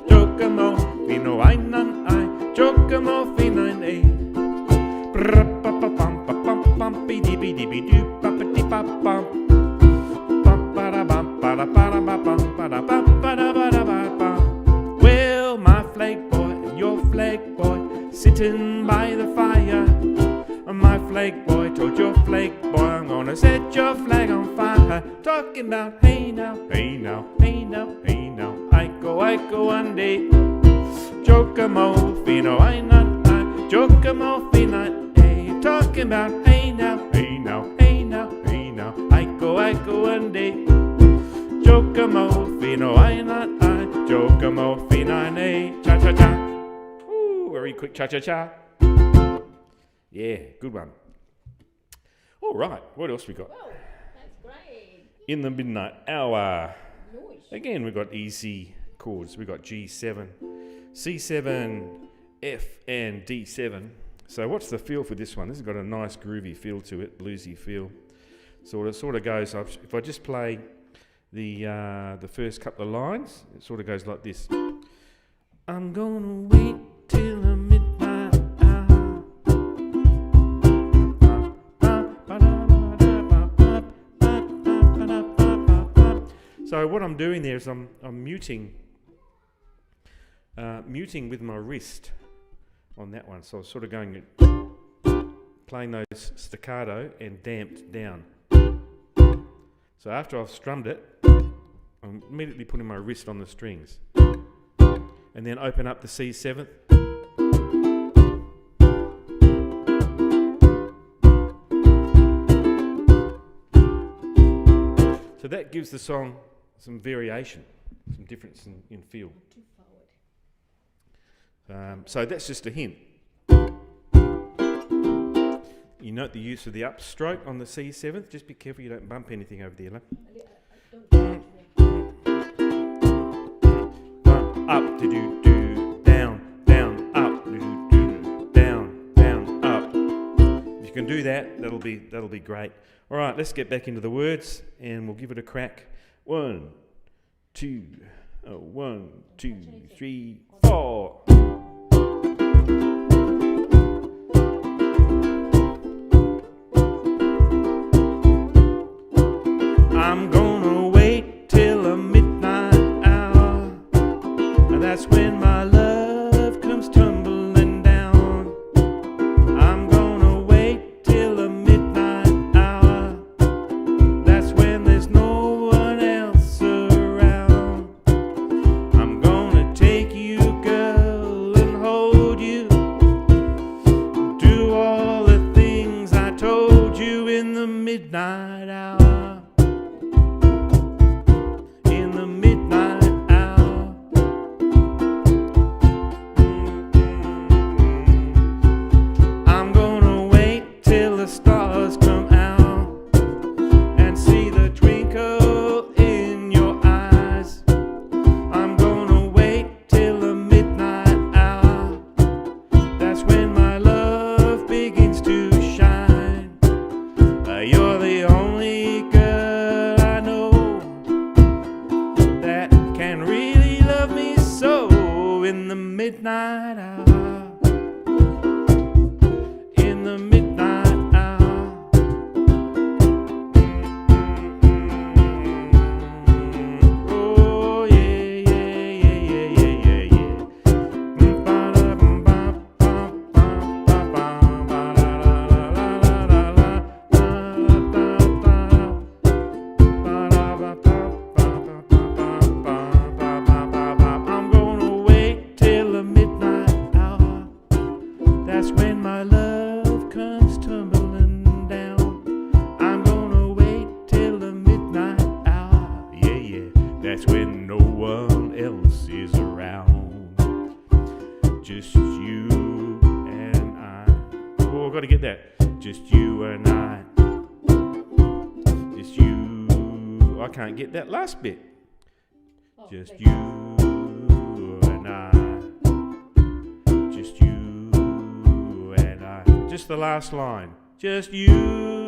[SPEAKER 1] Giacomo fino ai nan ai. Giacomo fino ai. Well, my flag boy and your flag boy sitting by the fire. My flag boy told your flag boy, I'm gonna set your flag on fire. Talking about hey now, hey now, hey now, hey now. Aiko ande. Giacomo fino ai nan ai. Giacomo fino ai. Talking about hey now, hey now, hey now, hey now. Aiko ande. Giacomo fino ai nan ai. Giacomo fino ai. Cha cha cha. Ooh, very quick cha cha cha. Yeah, good one. All right, what else we got?
[SPEAKER 2] Whoa, that's great.
[SPEAKER 1] In the midnight hour.
[SPEAKER 2] Noise.
[SPEAKER 1] Again, we've got easy chords. We've got G7, C7, F, and D7. So what's the feel for this one? This has got a nice groovy feel to it, bluesy feel. Sort of goes, if I just play the first couple of lines, it sort of goes like this. I'm gonna wait till the midnight hour. So what I'm doing there is I'm muting with my wrist on that one. So I'm sort of going, playing those staccato and damped down. So after I've strummed it, I'm immediately putting my wrist on the strings. And then open up the C7th. So that gives the song some variation, some difference in feel.
[SPEAKER 2] Too forward.
[SPEAKER 1] So that's just a hint. You note the use of the upstroke on the C7th. Just be careful you don't bump anything over there.
[SPEAKER 2] Don't
[SPEAKER 1] Up, do do, down, down, up, do do, down, down, up. If you can do that, that'll be great. All right, let's get back into the words and we'll give it a crack. 1, 2, 1, 2, 3, 4. I'm gonna wait till the midnight hour, and that's when my love comes tumbling down. I'm gonna wait till the midnight hour, that's when there's no one else around. I'm gonna take you, girl, midnight hour. In the midnight hour. I'm gonna wait till the stars come out and see the twinkle in your eyes. I'm gonna wait till the midnight hour. That's when my love begins to shine. You're the only girl I know that can really love me so. In the midnight hour. In the midnight hour. Oh yeah, yeah, yeah, yeah, yeah, yeah, yeah. I'm gonna wait till the midnight hour. That's when my love comes tumbling down. I'm gonna wait till the midnight hour. Yeah, yeah. That's when no one else is around. Just you and I. Oh, I've got to get that. Just you and I. Just you. I can't get that last bit.
[SPEAKER 2] Oh,
[SPEAKER 1] Just
[SPEAKER 2] thank
[SPEAKER 1] you and I. Just you and I. Just the last line. Just you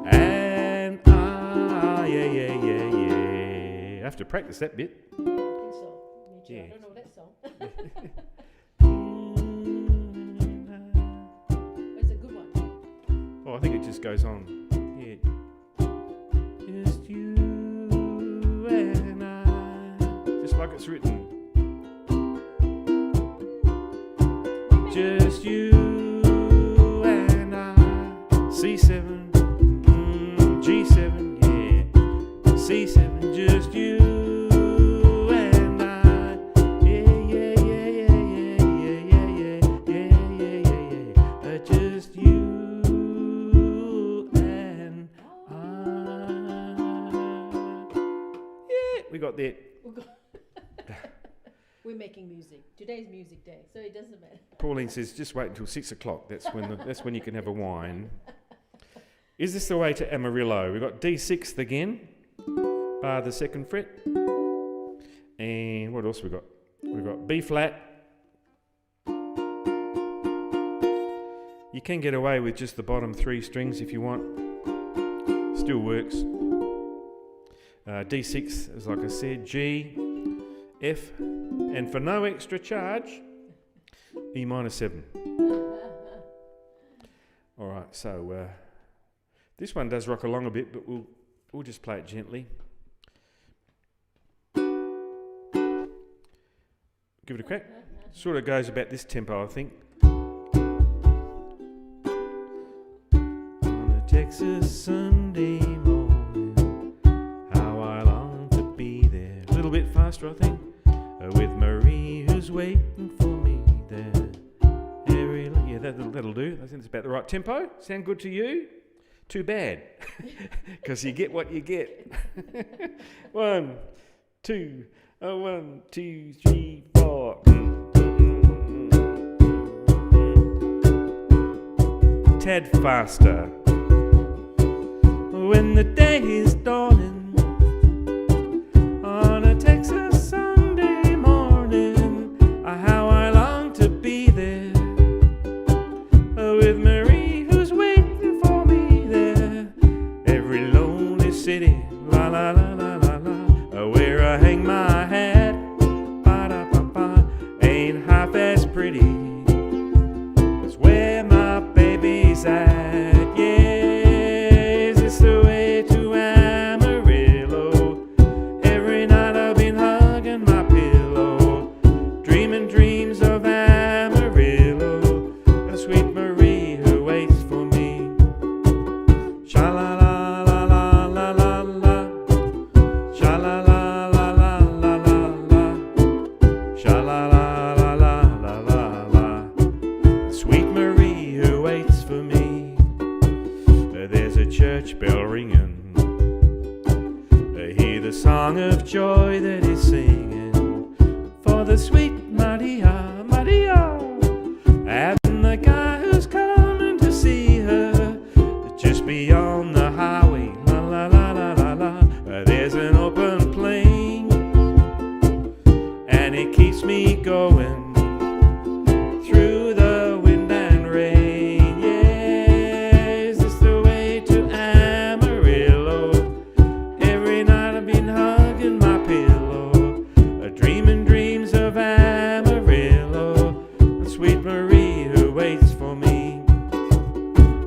[SPEAKER 1] and I. Yeah, yeah, yeah, yeah. I have to practice that bit.
[SPEAKER 2] I think so. Me too.
[SPEAKER 1] Yeah.
[SPEAKER 2] I don't know that song. It's a good one.
[SPEAKER 1] Oh, I think it just goes on. Yeah. Just you and I. Just like it's written. Just you and I. C7, G7, yeah. C7, just you and I. Yeah, yeah, yeah, yeah, yeah, yeah, yeah, yeah, yeah, yeah, yeah. Just you and I. Yeah, we got that.
[SPEAKER 2] We're making music. Today's music day, so it doesn't matter.
[SPEAKER 1] Pauline says, just wait until 6 o'clock. That's when you can have a wine. Is this the way to Amarillo? We've got D6th again, bar the 2nd fret. And what else we got? We've got B flat. You can get away with just the bottom 3 strings if you want. Still works. D6, as like I said, G, F, and for no extra charge, E minor 7. All right, so this one does rock along a bit, but we'll just play it gently. Give it a crack. Sort of goes about this tempo, I think. On a Texas Sunday morning, how I long to be there. A little bit faster, I think. With Marie, who's waiting for me there. Yeah, that'll do. I think it's about the right tempo. Sound good to you? Too bad, because you get what you get. 1, 2, 1, 2, 3, 4. Tad faster. When the day is dawning on a Texas Sunday morning, how I long to be there with Marie, who's waiting for me there. Every lonely city, la la la la la la, where I hang my hat, ba da ba ba, ain't half as pretty as where my baby's at. Yeah, is this the way to Amarillo? the church bell ringing. I hear the song of joy that is singing for the sweet Maria, Maria, and the guy who's coming to see her just beyond the highway. La la la la la la. There's an open plain, and it keeps me going through the wind and rain. Yeah, is this the way to Amarillo? Every night I've been hugging my pillow, dreaming dreams of Amarillo, and sweet Marie who waits for me.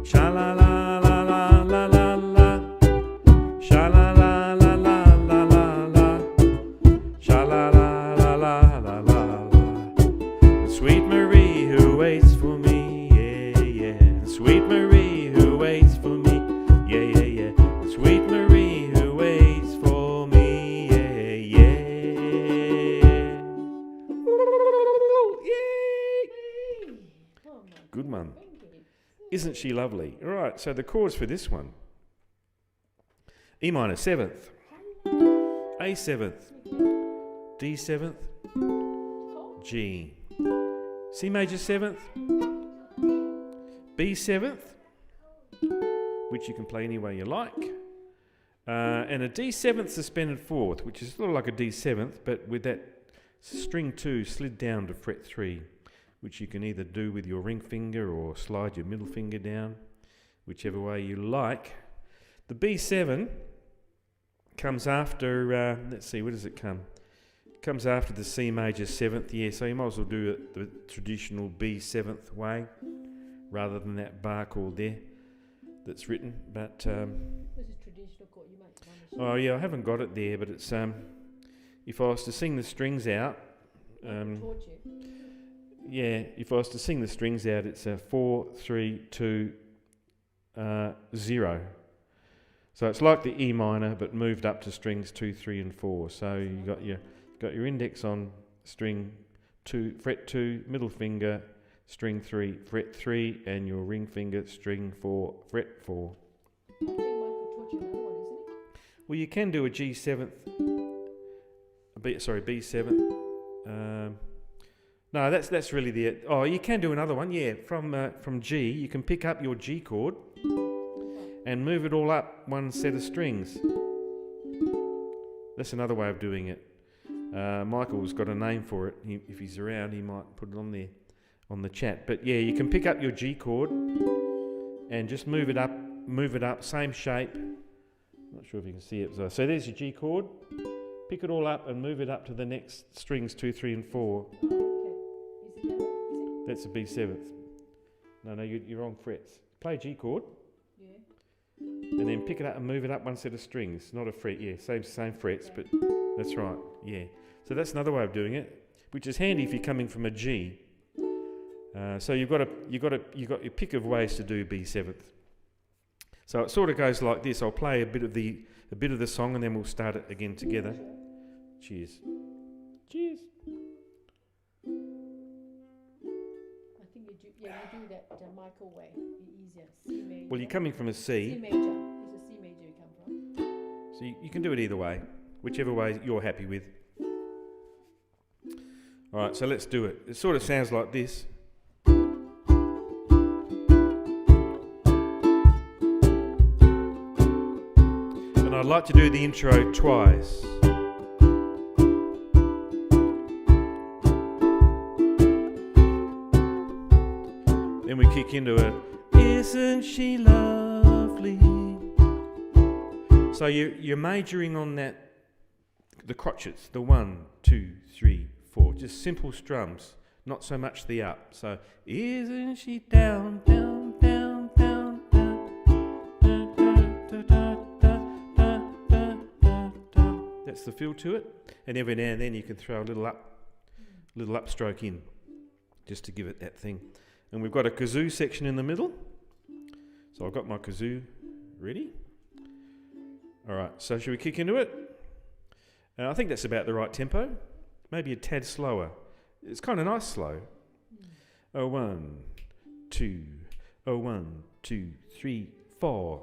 [SPEAKER 1] Sha la la la la la la la, sha la la la la la la la, sha la la la la la la la. Sweet Marie who waits for me, yeah, yeah. Sweet Marie who waits for me, yeah, yeah, yeah. Sweet Marie who waits for me, yeah, yeah. Yay!
[SPEAKER 2] Oh my
[SPEAKER 1] Good one.
[SPEAKER 2] thank you.
[SPEAKER 1] Isn't she lovely? All right, so the chords for this one. E minor 7th, A 7th, D 7th, G, C major 7th, B 7th, which you can play any way you like, and a D 7th suspended 4th, which is sort of like a D 7th, but with that string 2 slid down to fret 3, which you can either do with your ring finger or slide your middle finger down, whichever way you like. The B7 comes after, let's see, where does it come? It comes after the C major 7th, yeah, so you might as well do it the traditional B7th way, rather than that bar chord there that's written. But,
[SPEAKER 2] This is traditional chord you make.
[SPEAKER 1] oh yeah, I haven't got it there, but it's, if I was to sing the strings out,
[SPEAKER 2] Taught you.
[SPEAKER 1] yeah, if I was to sing the strings out, it's a 4, 3, 2, 0. So it's like the E minor, but moved up to strings 2, 3, and 4. So you got your index on string 2, fret 2, middle finger, string 3, fret 3, and your ring finger, string 4, fret 4.
[SPEAKER 2] I think Michael taught you another one, isn't it?
[SPEAKER 1] Well, you can do a G 7th, B 7th. No, that's really the. Oh, you can do another one, yeah. From G, you can pick up your G chord and move it all up one set of strings. That's another way of doing it. Michael's got a name for it. If he's around, he might put it on there, on the chat. But yeah, you can pick up your G chord and just move it up, same shape. Not sure if you can see it. So there's your G chord. Pick it all up and move it up to the next strings 2, 3, and 4.
[SPEAKER 2] Is it that?
[SPEAKER 1] That's a B 7th. No, you're wrong frets. Play a G chord
[SPEAKER 2] Yeah.
[SPEAKER 1] and then pick it up and move it up one set of strings. Not a fret, yeah, same frets, but that's right, yeah. So that's another way of doing it, which is handy if you're coming from a G. So you got your pick of ways to do B 7th. So it sort of goes like this. I'll play a bit of the song and then we'll start it again together. Cheers. Cheers.
[SPEAKER 2] I think you do that Michael way. Be easier. C major.
[SPEAKER 1] Well, you're coming from a
[SPEAKER 2] C
[SPEAKER 1] C,
[SPEAKER 2] major. It's a C major you come from.
[SPEAKER 1] so you can do it either way, whichever way you're happy with. All right, so let's do it. It sort of sounds like this. And I'd like to do the intro twice. Then we kick into it. Isn't she lovely? So you're majoring on that, the crotchets, the 1, 2, 3, 4, just simple strums, not so much the up. So isn't she down, down, down, down, down, da, da, da, da, da, da, da. That's the feel to it, and every now and then you can throw a little upstroke in, just to give it that thing. And we've got a kazoo section in the middle. So I've got my kazoo ready. All right, so should we kick into it? I think that's about the right tempo. Maybe a tad slower. It's kind of nice slow. 1, 2, 1, 2, 3, 4.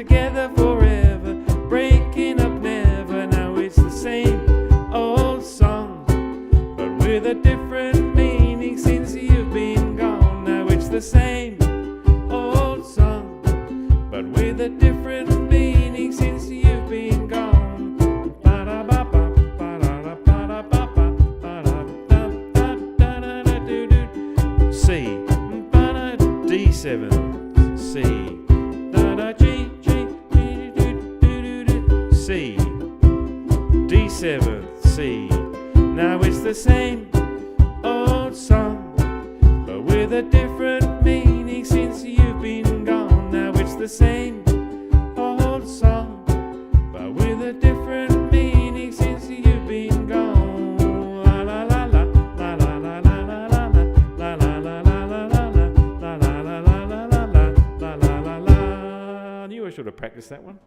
[SPEAKER 1] together forever, breaking up never. Now it's the same old song, but with a different meaning since you've been gone. Now it's the same old song, but with a different meaning since you've been gone. C, D7, C, da da G, G, G, C, D7, C. Now it's the same old song, but with a different meaning since you've been gone. Now it's the same old song, but with a different meaning since you've been gone. La la la la, la la la la la la la la la la la la la la la la la la. I knew I should have practiced that one.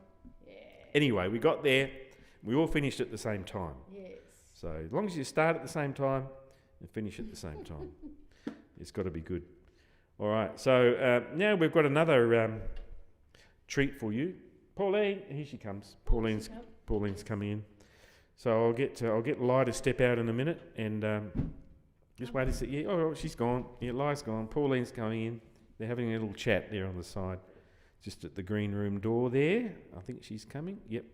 [SPEAKER 2] Yeah.
[SPEAKER 1] Anyway, we got there. We all finished at the same time.
[SPEAKER 2] Yes.
[SPEAKER 1] So as long as you start at the same time and finish at the same time, it's got to be good. All right. So now we've got another treat for you. Pauline, here she comes. Pauline's coming in. So I'll get Li to step out in a minute and just wait a sec. Yeah. Oh, she's gone. Yeah, Li's gone. Pauline's coming in. They're having a little chat there on the side, just at the green room door there. I think she's coming. Yep,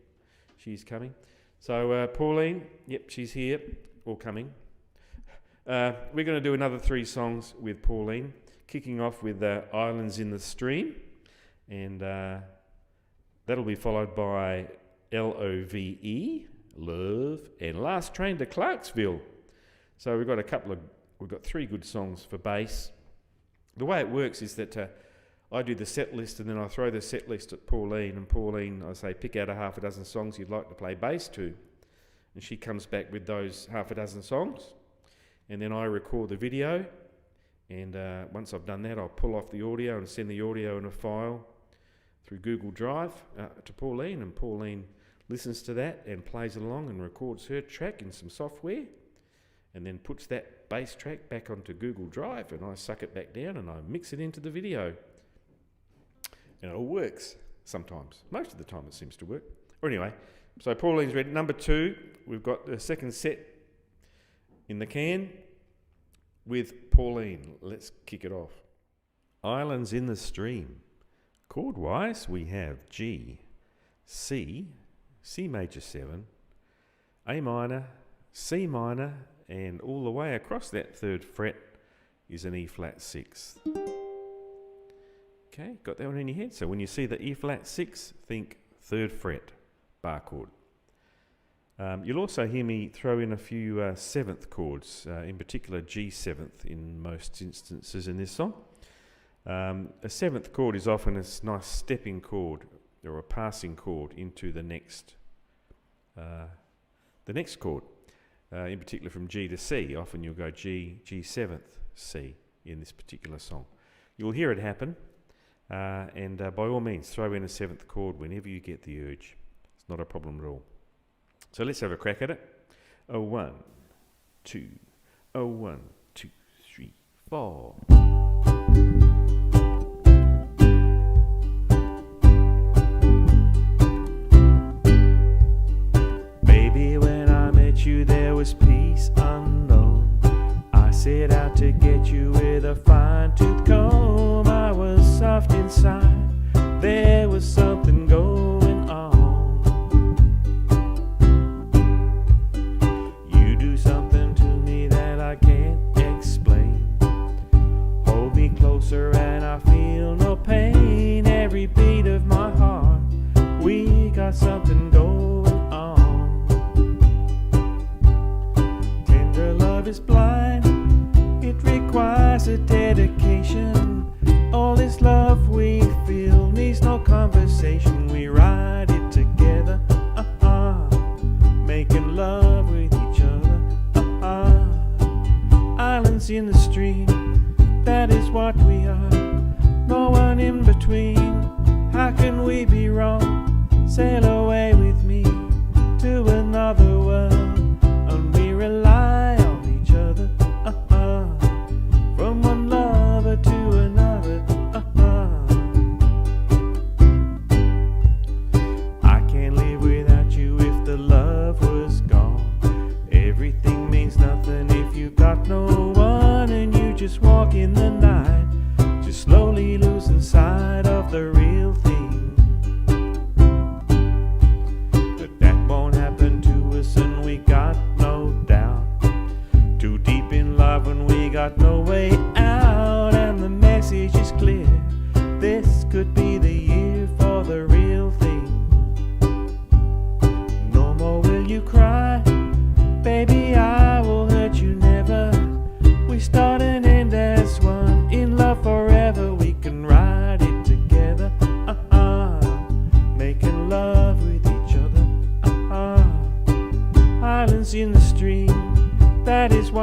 [SPEAKER 1] she's coming. So Pauline, yep, she's here, or coming. We're going to do another 3 songs with Pauline, kicking off with Islands in the Stream, and that'll be followed by LOVE, Love, and Last Train to Clarksville. So we've got 3 good songs for bass. The way it works is that I do the set list and then I throw the set list at Pauline, and Pauline, I say, pick out a half a dozen songs you'd like to play bass to, and she comes back with those half a dozen songs, and then I record the video, and once I've done that, I'll pull off the audio and send the audio in a file through Google Drive to Pauline, and Pauline listens to that and plays it along and records her track in some software, and then puts that bass track back onto Google Drive, and I suck it back down and I mix it into the video. And it all works sometimes. Most of the time it seems to work. Or anyway, so Pauline's ready. Number 2, we've got the second set in the can with Pauline. Let's kick it off. Islands in the Stream. Chord-wise, we have G, C, C major 7, A minor, C minor, and all the way across that 3rd fret is an E flat 6. Okay, got that one in your head? So when you see the E flat 6, think 3rd fret, bar chord. You'll also hear me throw in a few 7th chords, in particular G7th in most instances in this song. A 7th chord is often a nice stepping chord or a passing chord into the next chord. In particular from G to C, often you'll go G, G7th, C in this particular song. You'll hear it happen. And by all means, throw in a 7th chord whenever you get the urge. It's not a problem at all. So let's have a crack at it. 1, 2, 1, 2, 3, 4. Baby, when I met you, there was peace unknown. I set out to get you with a fine-tooth comb. I was soft inside, there was something going on. You do something to me that I can't explain. Hold me closer and I feel no pain. Every beat of my heart, we got something going on. Tender love is blind, it requires a dedication. All this love we feel needs no conversation. We ride it together, making love with each other, Islands in the stream, that is what we are. No one in between. How can we be wrong? Sail away with me to another world, and we rely on each other, from one lover to another.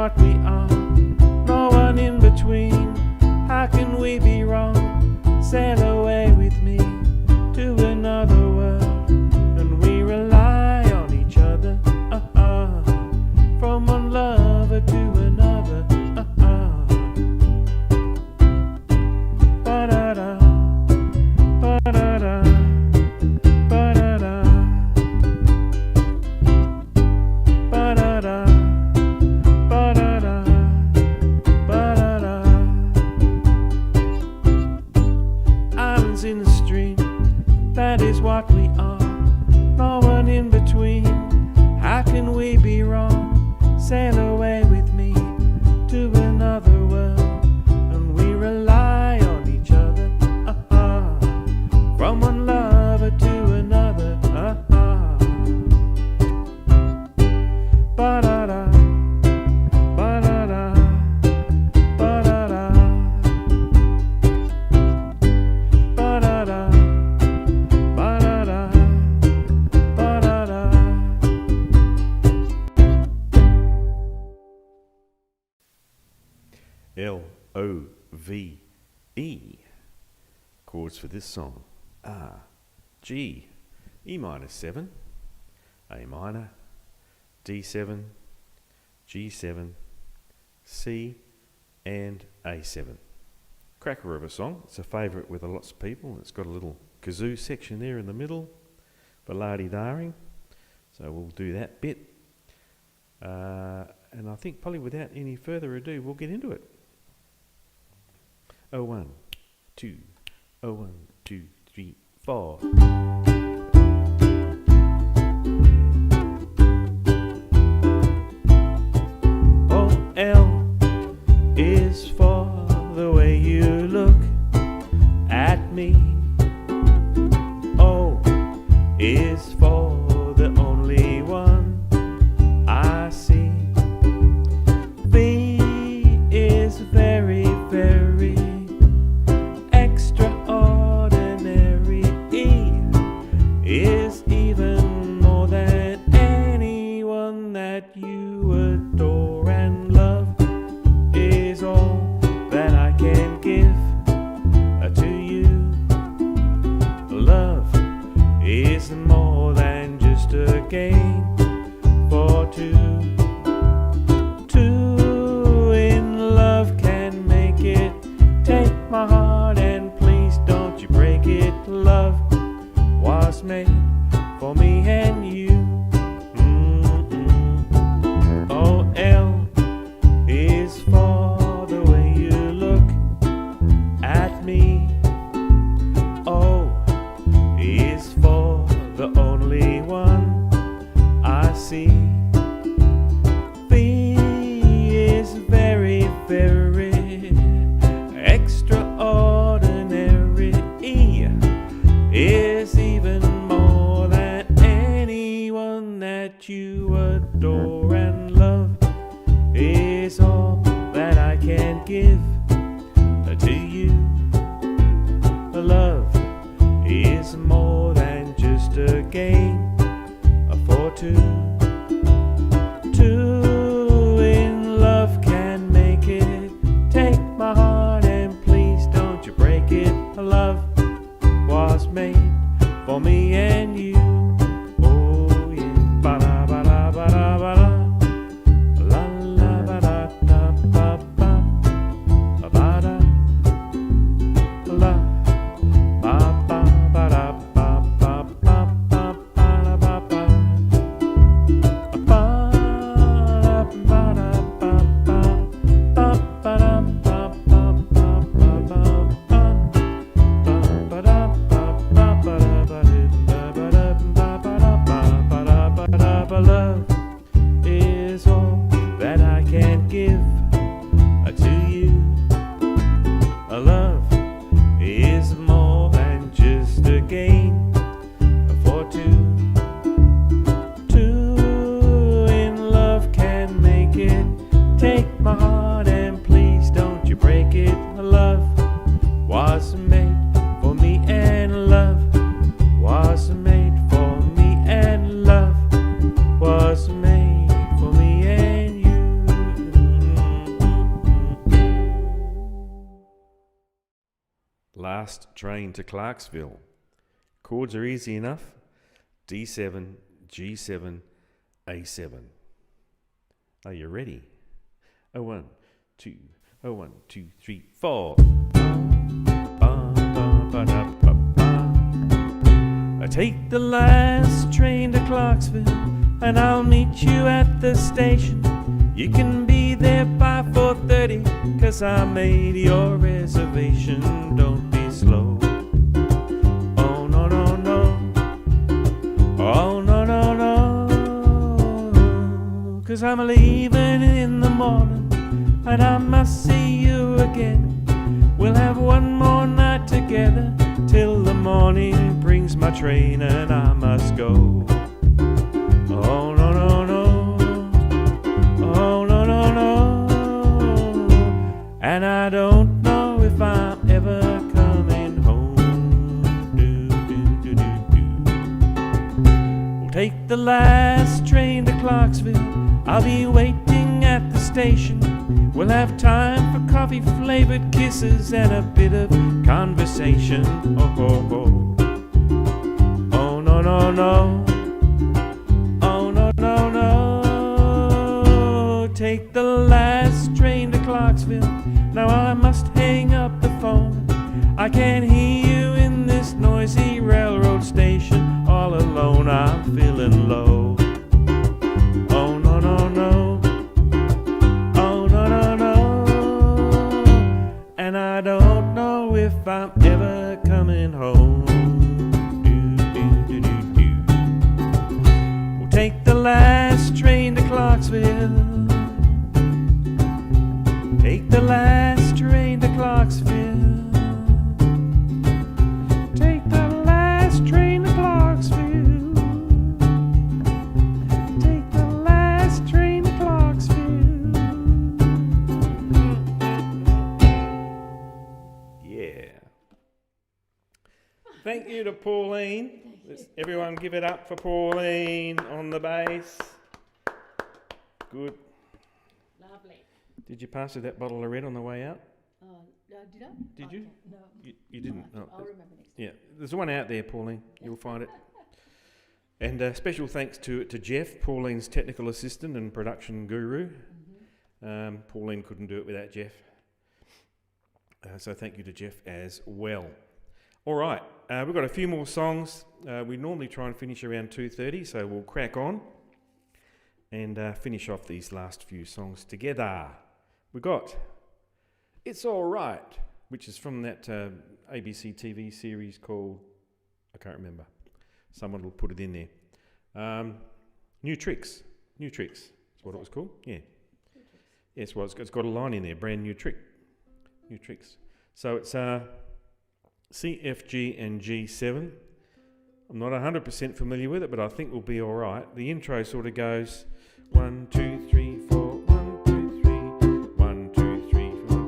[SPEAKER 1] what we are, no one in between. How can we be wrong? Sail away with me to another world, and we rely on each other, from one lover to another, ba-da-da, ba-da-da, ba-da-da, ba-da-da, ba-da-da, ba-da-da. Islands in the stream, that is what we are, no one in between. How can we be wrong? Sail away with me to another world, and we rely on each other, from one lover to another, ba-da-da, ba-da-da, ba-da-da, ba-da-da, ba-da-da, ba-da-da. L-O-V-E. Chords for this song are G, E minor 7, A minor, D7, G7, C, and A7. Cracker of a song. It's a favourite with lots of people. It's got a little kazoo section there in the middle for la-di-daring. So we'll do that bit. And I think probably without any further ado, we'll get into it. 1, 2, 1, 2, 3, 4. Oh, L is for the way you look at me. O is for the only one I see. V is very, very extraordinary. E is even more than anyone that you adore, and love is all that I can give to you. Love is more than just a game for two. Two in love can make it. Take my heart and please don't you break it. Love was made for me and you. Oh, L is for the way you look at me. O is for the only one I see. V is very, very extraordinary. E is even more than anyone that you adore, and love is all that I can give to you. Love is more than just a game for two. Two in love can make it. Take my heart and please don't you break it. Love was made for me and you. Oh yeah. Ba-da, ba-da, ba-da, ba-da. La la ba-da, da, ba, ba. Ba-da. La. Ba, ba, ba-da, ba, ba, ba, ba, ba-da, ba, ba. Ba, ba-da, ba, ba. Ba, ba-da, ba, ba, ba, ba, ba, ba. Ba, ba-da, ba, ba, ba-da, ba-da, ba-da, last train to Clarksville. Chords are easy enough. D7, G7, A7. Are you ready? 1, 2, 1, 2, 3, 4. I take the last train to Clarksville, and I'll meet you at the station. You can be there by 4:30, 'cause I made your reservation. Don't be slow. Oh no no no. Oh no no no. 'Cause I'm leaving in the morning, and I must see you again. We'll have one more night together till the morning brings my train, and I must go. Oh no no no. Oh no no no. And I don't know if I'm ever coming home. Do, do, do, do, do. We'll take the last train to Clarksville. I'll be waiting at the station. We'll have time for coffee-flavoured kisses and a bit of conversation. Oh, oh, oh. Oh, no, no, no. Oh, no, no, no. Take the last train to Clarksville. Now I must hang up the phone. I can't hear you in this noisy railroad station. All alone, I'm feeling low. Oh, no, no, no. And I don't know if I'm ever coming home. Do, do, do, do, do. We'll take the last train to Clarksville. Take the last train to Clarksville. Take the last train to Clarksville. Take the last train to Clarksville. Yeah. Thank you to Pauline. Let's everyone give it up for Pauline on the bass. Good.
[SPEAKER 2] Lovely.
[SPEAKER 1] Did you pass her that bottle of red on the way out?
[SPEAKER 2] Did I?
[SPEAKER 1] Did you?
[SPEAKER 2] No.
[SPEAKER 1] You didn't? Oh.
[SPEAKER 2] I'll remember next time.
[SPEAKER 1] Yeah, there's one out there, Pauline. You'll find it. And special thanks to Jeff, Pauline's technical assistant and production guru. Pauline couldn't do it without Jeff. So thank you to Jeff as well. All right, we've got a few more songs. We normally try and finish around 2:30, so we'll crack on and finish off these last few songs together. We got It's All Right, which is from that ABC TV series called, I can't remember. Someone will put it in there. New Tricks. New Tricks is what it was called. Yeah. Yes, well, it's got a line in there, brand new trick. New Tricks. So it's C, F, G and G7. I'm not 100% familiar with it, but I think we'll be all right. The intro sort of goes 1, 2, 3, 4, 1, 2, 3, 1, 2, 3, 4,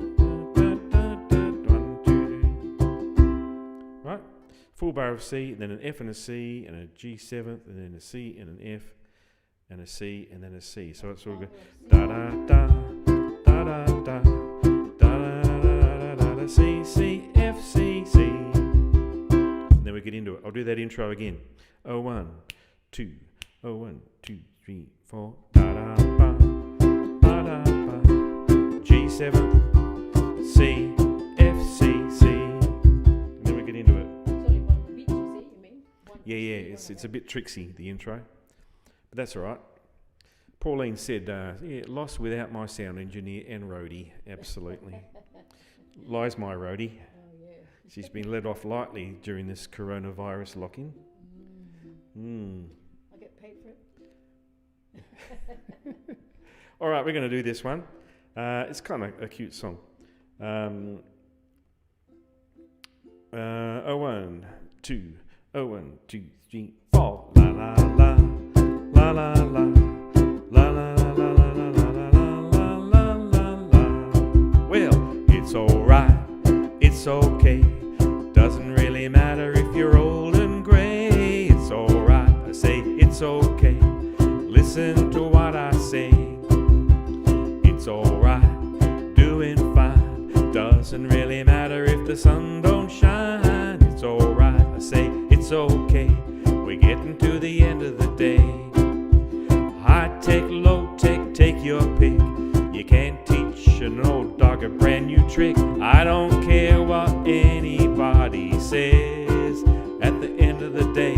[SPEAKER 1] 1, 2, 3. Right? Full bar of C, then an F and a C, and a G7th, and then a C and an F, and a C, and then a C. So it sort of goes da da da da da da da da da C C F C C. And then we get into it. I'll do that intro again. 1, 2, 1, 2, 3, 4 da da ba da da ba G7 C F C C. And then we get into it.
[SPEAKER 2] It's only one beat, you mean?
[SPEAKER 1] Yeah, it's a bit tricksy, the intro, but that's all right. Pauline said, yeah, lost without my sound engineer and roadie, absolutely. Lies my roadie.
[SPEAKER 2] Oh, yeah.
[SPEAKER 1] She's been let off lightly during this coronavirus lock-in.
[SPEAKER 2] I get paid for it.
[SPEAKER 1] All right, we're going to do this one. It's kind of a cute song. 1, 2, 1, 2, 3, 4. La la la, la la la, la la la la la la la la la la. Well, it's alright, it's okay. Doesn't really matter if you're old and grey. It's alright, I say it's okay. Listen to what I say. It's alright, doing fine. Doesn't really matter if the sun don't shine. okay. We're getting to the end of the day. High tech, low tech, take your pick. You can't teach an old dog a brand new trick. I don't care what anybody says. At the end of the day,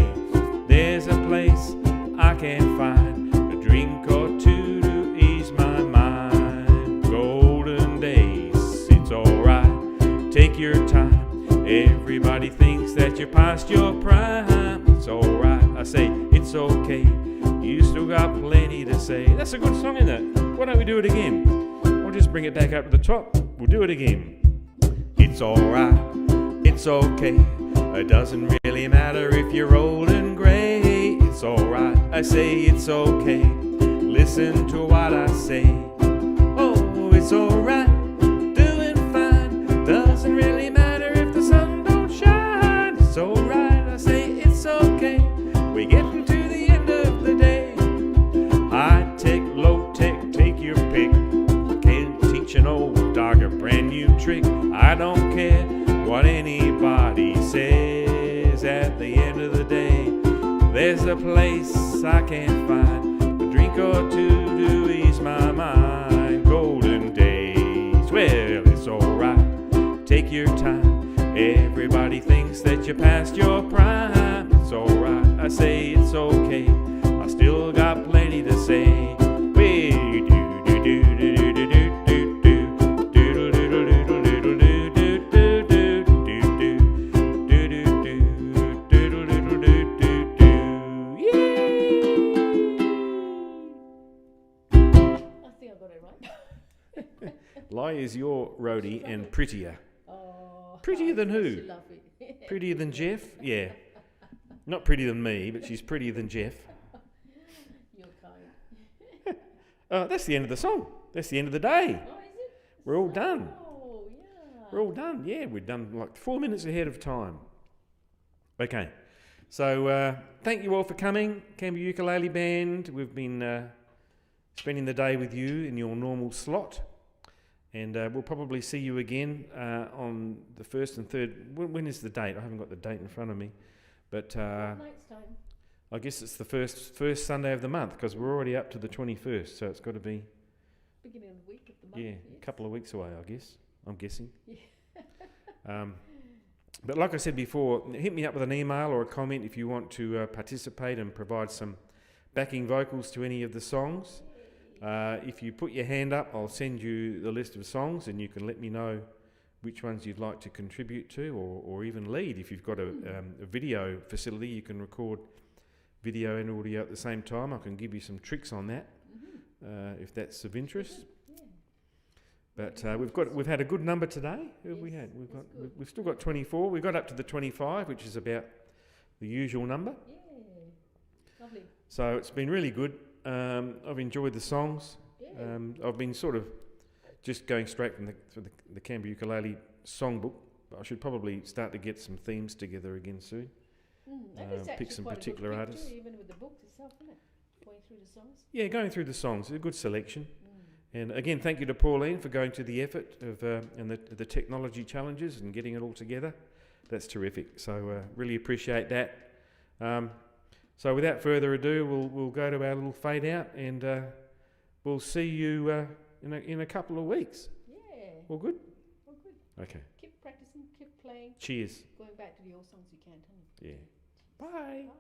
[SPEAKER 1] there's a place I can find a drink or two to ease my mind. Golden days, it's alright, take your time. Everybody thinks that you're past your prime. It's alright, I say it's okay. You still got plenty to say. That's a good song, isn't it? Why don't we do it again? I'll just bring it back up to the top. We'll do it again. It's alright, it's okay. It doesn't really matter if you're old and grey. It's alright, I say it's okay. Listen to what I say. Oh, it's alright, doing fine. Doesn't really matter if the sun don't shine. It's alright, I say it's okay. We're getting to the end of the day. High tech, low tech, take your pick. Can't teach an old dog a brand new trick. I don't care what anybody says. At the end of the day, there's a place I can find a drink or two to ease my mind. Golden days, well, it's alright, take your time. Everybody thinks that you're past your prime. It's alright, I say it's okay. I still got plenty to say. We Lie is your roadie and prettier.
[SPEAKER 2] Oh,
[SPEAKER 1] Prettier than who?
[SPEAKER 2] she lovely.
[SPEAKER 1] Prettier than Jeff? Yeah. Not prettier than me, but she's prettier than Jeff.
[SPEAKER 2] You're kind.
[SPEAKER 1] That's the end of the song. That's the end of the day.
[SPEAKER 2] Oh, is it?
[SPEAKER 1] We're all done.
[SPEAKER 2] Oh, yeah.
[SPEAKER 1] We're all done. Yeah, we're done like 4 minutes ahead of time. Okay. So thank you all for coming. Canberra Ukulele Band. We've been spending the day with you in your normal slot. And we'll probably see you again on the 1st and 3rd. When is the date? I haven't got the date in front of me. But
[SPEAKER 2] Night's time.
[SPEAKER 1] I guess it's the first Sunday of the month because we're already up to the 21st. So it's got to be,
[SPEAKER 2] Beginning of the week of the month.
[SPEAKER 1] yeah,
[SPEAKER 2] Yes.
[SPEAKER 1] a couple of weeks away, I guess. I'm guessing.
[SPEAKER 2] Yeah.
[SPEAKER 1] But like I said before, hit me up with an email or a comment if you want to participate and provide some backing vocals to any of the songs. If you put your hand up, I'll send you the list of songs and you can let me know which ones you'd like to contribute to or even lead. If you've got a video facility, you can record video and audio at the same time. I can give you some tricks on that if that's of interest.
[SPEAKER 2] Yeah.
[SPEAKER 1] But we've had a good number today. Who have we had? We've still got 24. We got up to the 25, which is about the usual number.
[SPEAKER 2] Yeah. Lovely.
[SPEAKER 1] So it's been really good. I've enjoyed the songs.
[SPEAKER 2] Yeah.
[SPEAKER 1] I've been sort of just going straight from the Canberra Ukulele songbook. I should probably start to get some themes together again soon.
[SPEAKER 2] And it's
[SPEAKER 1] pick
[SPEAKER 2] actually
[SPEAKER 1] some
[SPEAKER 2] quite
[SPEAKER 1] particular
[SPEAKER 2] a good
[SPEAKER 1] artists.
[SPEAKER 2] Too, even with the book itself, isn't it? Going through the songs.
[SPEAKER 1] Yeah, going through the songs, a good selection. And again, thank you to Pauline for going to the effort of and the technology challenges and getting it all together. That's terrific. So really appreciate that. So without further ado, we'll go to our little fade out, and we'll see you in a couple of weeks.
[SPEAKER 2] Yeah.
[SPEAKER 1] All good?
[SPEAKER 2] All good.
[SPEAKER 1] Okay.
[SPEAKER 2] Keep practicing, keep playing,
[SPEAKER 1] Cheers.
[SPEAKER 2] going back to the old songs you can, honey.
[SPEAKER 1] Yeah. Bye.
[SPEAKER 2] Bye.